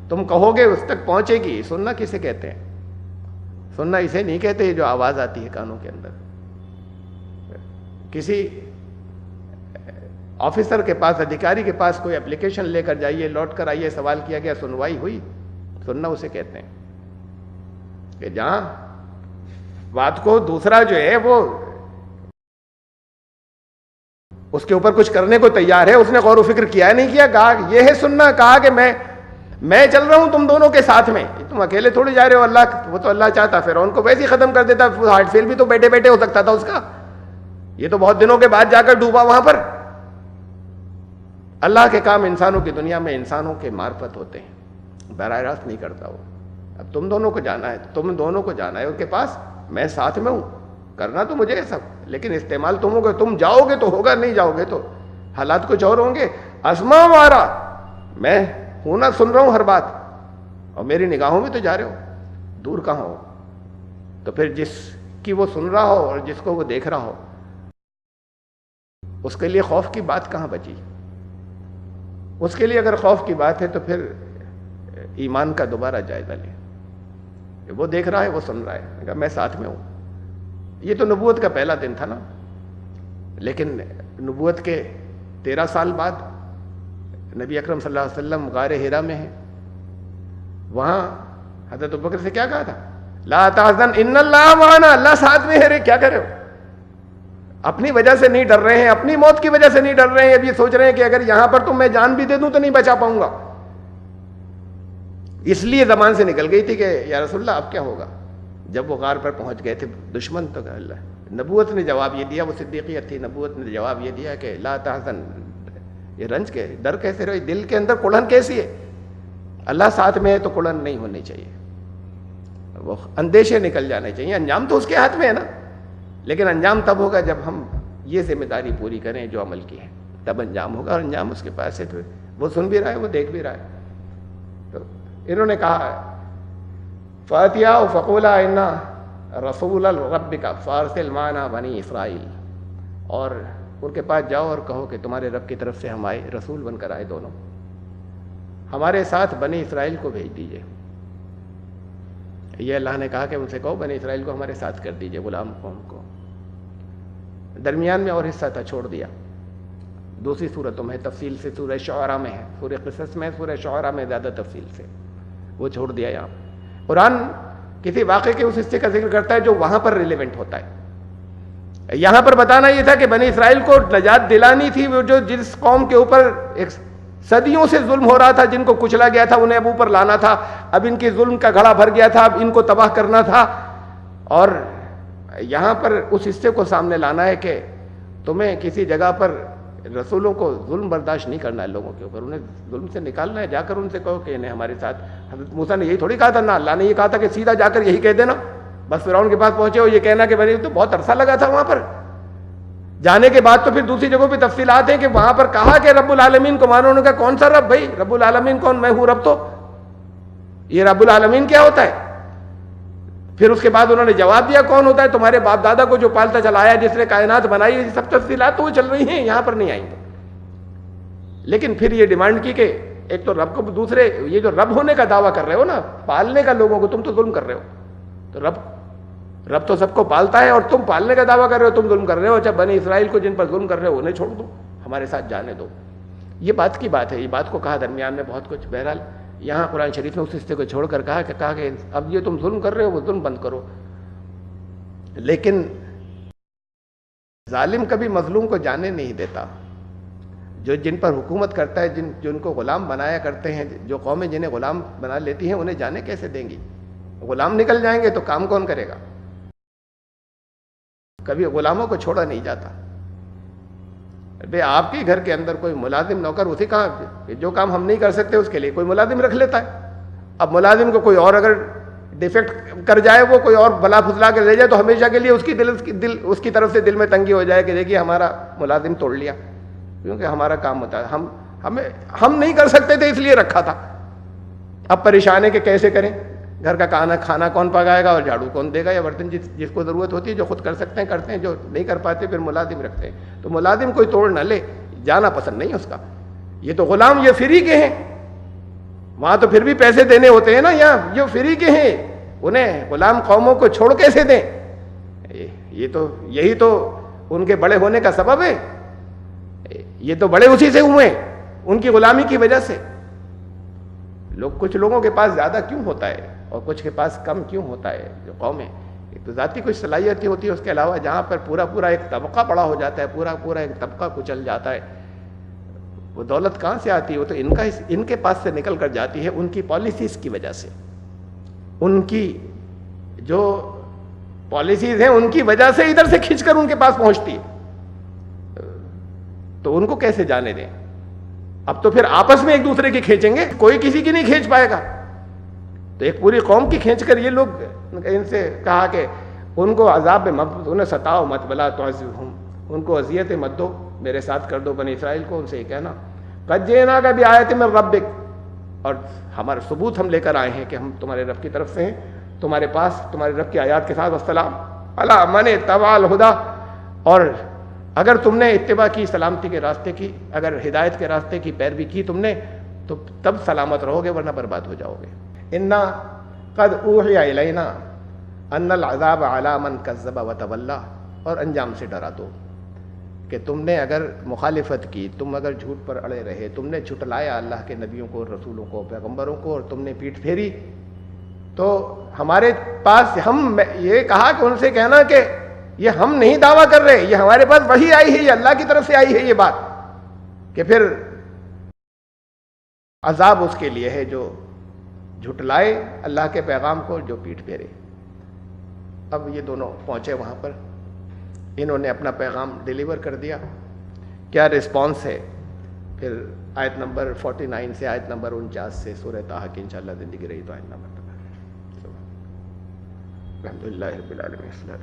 تم کہو گے اس تک پہنچے گی. سننا کسے کہتے ہیں؟ سننا اسے نہیں کہتے جو آواز آتی ہے کانوں کے اندر. کسی آفیسر کے پاس, ادھیکاری کے پاس کوئی اپلیکیشن لے کر جائیے, لوٹ کر آئیے, سوال کیا گیا, سنوائی ہوئی, سننا اسے کہتے ہیں. کہ جہاں بات کو دوسرا جو ہے وہ اس کے اوپر کچھ کرنے کو تیار ہے, اس نے غور و فکر کیا نہیں کیا, کہا یہ ہے سننا. کہا کہ میں چل رہا ہوں تم دونوں کے ساتھ میں, تم اکیلے تھوڑی جا رہے ہو. اللہ, وہ تو اللہ چاہتا فرعون کو ویسے ہی ختم کر دیتا. ہارٹ فیل بھی تو بیٹھے بیٹھے ہو سکتا تھا اس کا, یہ تو بہت دنوں کے بعد جا کر ڈوبا وہاں پر. اللہ کے کام انسانوں کی دنیا میں انسانوں کے معرفت ہوتے ہیں, براہ راست نہیں کرتا وہ. اب تم دونوں کو جانا ہے, تم دونوں کو جانا ہے ان کے پاس, میں ساتھ میں ہوں. کرنا تو مجھے سب, لیکن استعمال تم ہوگا. تم جاؤ گے تو ہوگا, نہیں جاؤ گے تو حالات کچھ اور ہوں گے. اسمع و ارا, میں ہوں نا, سن رہا ہوں ہر بات, اور میری نگاہوں میں تو جا رہے ہو, دور کہاں ہو. تو پھر جس کی وہ سن رہا ہو اور جس کو وہ دیکھ رہا ہو, اس کے لیے خوف کی بات کہاں بچی. اس کے لیے اگر خوف کی بات ہے تو پھر ایمان کا دوبارہ جائزہ لیں. وہ دیکھ رہا ہے, وہ سن رہا ہے, میں ساتھ میں ہوں. یہ تو نبوت کا پہلا دن تھا نا, لیکن نبوت کے 13 سال بعد نبی اکرم صلی اللہ علیہ وسلم غار حرا میں ہیں. وہاں حضرت ابوبکر سے کیا کہا تھا؟ لا تحزن ان اللہ معنا, اللہ ساتھ میں ہے. رے کیا کر رہے ہو؟ اپنی وجہ سے نہیں ڈر رہے ہیں, اپنی موت کی وجہ سے نہیں ڈر رہے ہیں. اب یہ سوچ رہے ہیں کہ اگر یہاں پر تو میں جان بھی دے دوں تو نہیں بچا پاؤں گا. اس لیے زبان سے نکل گئی تھی کہ یا رسول اللہ اب کیا ہوگا. جب وہ غار پر پہنچ گئے تھے دشمن تو اللہ نبوت نے جواب یہ دیا, وہ صدیقیت تھی, نبوت نے جواب یہ دیا کہ لا تحزن, یہ رنج کے ڈر کیسے رہے, دل کے اندر کڑن کیسی ہے, اللہ ساتھ میں ہے تو کڑن نہیں ہونی چاہیے, وہ اندیشے نکل جانے چاہیے. انجام تو اس کے ہاتھ میں ہے نا, لیکن انجام تب ہوگا جب ہم یہ ذمہ داری پوری کریں جو عمل کی ہے, تب انجام ہوگا, اور انجام اس کے پاس ہے. تو وہ سن بھی رہا ہے, وہ دیکھ بھی رہا ہے. تو انہوں نے کہا فاتیا فقولا انا رسول الرب فارسل معنا بنی اسرائیل, اور ان کے پاس جاؤ اور کہو کہ تمہارے رب کی طرف سے ہم آئے, رسول بن کر آئے دونوں, ہمارے ساتھ بنی اسرائیل کو بھیج دیجئے. یہ اللہ نے کہا کہ ان سے کہو بنی اسرائیل کو ہمارے ساتھ کر دیجئے, غلام قوم کو. درمیان میں اور حصہ تھا, چھوڑ دیا. دوسری صورتوں میں تفصیل سے, سورہ شعراء میں ہے, سورہ قصص میں, سورہ شعراء میں زیادہ تفصیل سے, وہ چھوڑ دیا. یہاں قرآن کسی واقعے کے اس حصے کا ذکر کرتا ہے جو وہاں پر ریلیونٹ ہوتا ہے. یہاں پر بتانا یہ تھا کہ بنی اسرائیل کو نجات دلانی تھی, وہ جو جس قوم کے اوپر ایک صدیوں سے ظلم ہو رہا تھا, جن کو کچلا گیا تھا, انہیں اب اوپر لانا تھا, اب ان کے ظلم کا گھڑا بھر گیا تھا, اب ان کو تباہ کرنا تھا. اور یہاں پر اس حصے کو سامنے لانا ہے کہ تمہیں کسی جگہ پر رسولوں کو ظلم برداشت نہیں کرنا ہے لوگوں کے اوپر, انہیں ظلم سے نکالنا ہے. جا کر ان سے کہو کہ انہیں ہمارے ساتھ, حضرت موسیٰ نے یہی تھوڑی کہا تھا نا, اللہ نے یہ کہا تھا کہ سیدھا جا کر یہی کہہ دینا. بس فرعون کے پاس پہنچے ہو یہ کہنا کہ بنی, تو بہت عرصہ لگا تھا وہاں پر جانے کے بعد. تو پھر دوسری جگہوں پہ تفصیلات ہیں کہ وہاں پر کہا کہ رب العالمین کو مانو. انہوں نے کہا کون سا رب بھائی, رب العالمین کون, میں ہوں رب. تو یہ رب العالمین کیا ہوتا ہے؟ پھر اس کے بعد انہوں نے جواب دیا کون ہوتا ہے, تمہارے باپ دادا کو جو پالتا چلا آیا, جس نے کائنات بنائی, یہ سب تفصیلات تو وہ چل رہی ہیں, یہاں پر نہیں آئیں گے. لیکن پھر یہ ڈیمانڈ کی کہ ایک تو رب کو, دوسرے یہ جو رب ہونے کا دعویٰ کر رہے ہو نا, پالنے کا لوگوں کو, تم تو ظلم کر رہے ہو. تو رب تو سب کو پالتا ہے, اور تم پالنے کا دعویٰ کر رہے ہو, تم ظلم کر رہے ہو. اچھا بنی اسرائیل کو جن پر ظلم کر رہے ہو انہیں چھوڑ دو, ہمارے ساتھ جانے دو. یہ بات کی بات ہے, یہ بات کو کہا درمیان میں بہت کچھ. بہرحال یہاں قرآن شریف نے اس حصے کو چھوڑ کر کہا کہ اب یہ تم ظلم کر رہے ہو, وہ ظلم بند کرو. لیکن ظالم کبھی مظلوم کو جانے نہیں دیتا. جو جن پر حکومت کرتا ہے, جن کو غلام بنایا کرتے ہیں, جو قومیں جنہیں غلام بنا لیتی ہیں, انہیں جانے کیسے دیں گی؟ غلام نکل جائیں گے تو کام کون کرے گا؟ کبھی غلاموں کو چھوڑا نہیں جاتا. بے آپ کے گھر کے اندر کوئی ملازم نوکر, اسی کا جو کام ہم نہیں کر سکتے اس کے لیے کوئی ملازم رکھ لیتا ہے. اب ملازم کو کوئی اور اگر ڈیفیکٹ کر جائے, وہ کوئی اور بلا پھسلا کے لے جائے, تو ہمیشہ کے لیے اس کی طرف سے دل میں تنگی ہو جائے کہ دیکھیے ہمارا ملازم توڑ لیا, کیونکہ ہمارا کام ہوتا ہے, ہم نہیں کر سکتے تھے اس لیے رکھا تھا. اب پریشان ہے کہ کیسے کریں, گھر کا کھانا کون پکائے گا, اور جھاڑو کون دے گا, یا برتن جس کو ضرورت ہوتی ہے, جو خود کر سکتے ہیں کرتے ہیں, جو نہیں کر پاتے پھر ملازم رکھتے ہیں. تو ملازم کوئی توڑ نہ لے, جانا پسند نہیں اس کا. یہ تو غلام یہ فری کے ہیں, وہاں تو پھر بھی پیسے دینے ہوتے ہیں نا, یہاں جو فری کے ہیں انہیں غلام قوموں کو چھوڑ کیسے دیں؟ یہی تو ان کے بڑے ہونے کا سبب ہے. یہ تو بڑے اسی سے ہوئے, ان کی غلامی کی وجہ سے. کچھ لوگوں کے پاس زیادہ کیوں ہوتا ہے اور کچھ کے پاس کم کیوں ہوتا ہے؟ جو قومیں, ایک تو ذاتی کچھ صلاحیتیں ہوتی ہے, اس کے علاوہ جہاں پر پورا ایک طبقہ بڑا ہو جاتا ہے, پورا ایک طبقہ کچل جاتا ہے. وہ دولت کہاں سے آتی ہے؟ وہ تو ان کے پاس سے نکل کر جاتی ہے, ان کی پالیسیز کی وجہ سے. ان کی جو پالیسیز ہیں ان کی وجہ سے ادھر سے کھینچ کر ان کے پاس پہنچتی ہے. تو ان کو کیسے جانے دیں؟ اب تو پھر آپس میں ایک دوسرے کی کھینچیں گے, کوئی کسی کی نہیں کھینچ پائے گا. تو ایک پوری قوم کی کھینچ کر یہ لوگ, ان سے کہا کہ ان کو عذاب میں انہیں ستاؤ مت, بلا تعذبہم, ان کو اذیتیں مت دو, میرے ساتھ کر دو. بنی اسرائیل کو ان سے یہ کہنا قد جئناک بآیۃ من ربک, اور ہمارا ثبوت ہم لے کر آئے ہیں کہ ہم تمہارے رب کی طرف سے ہیں, تمہارے پاس تمہارے رب کی آیات کے ساتھ. والسلام علی من اتبع الہدی, اور اگر تم نے اتباع کی سلامتی کے راستے کی, اگر ہدایت کے راستے کی پیروی کی تم نے, تو تب سلامت رہو گے, ورنہ برباد ہو جاؤ گے. انا قد اوحی الینا ان العذاب علی من کذب وتولی, اور انجام سے ڈرا دو کہ تم نے اگر مخالفت کی, تم اگر جھوٹ پر اڑے رہے, تم نے جھٹلایا اللہ کے نبیوں کو, رسولوں کو, پیغمبروں کو, اور تم نے پیٹھ پھیری, تو ہمارے پاس ہم یہ کہا کہ ان سے کہنا کہ یہ ہم نہیں دعویٰ کر رہے, یہ ہمارے پاس وحی آئی ہے, یہ اللہ کی طرف سے آئی ہے یہ بات, کہ پھر عذاب اس کے لیے ہے جھٹلائے اللہ کے پیغام کو جو پیٹھ پھیرے. اب یہ دونوں پہنچے وہاں پر, انہوں نے اپنا پیغام ڈیلیور کر دیا. کیا رسپانس ہے پھر آیت نمبر 49 سے آیت نمبر 49 سے سورہ طٰہٰ کی انشاءاللہ زندگی رہی تو آئندہ مرتبہ. الحمدللہ رب العالمین.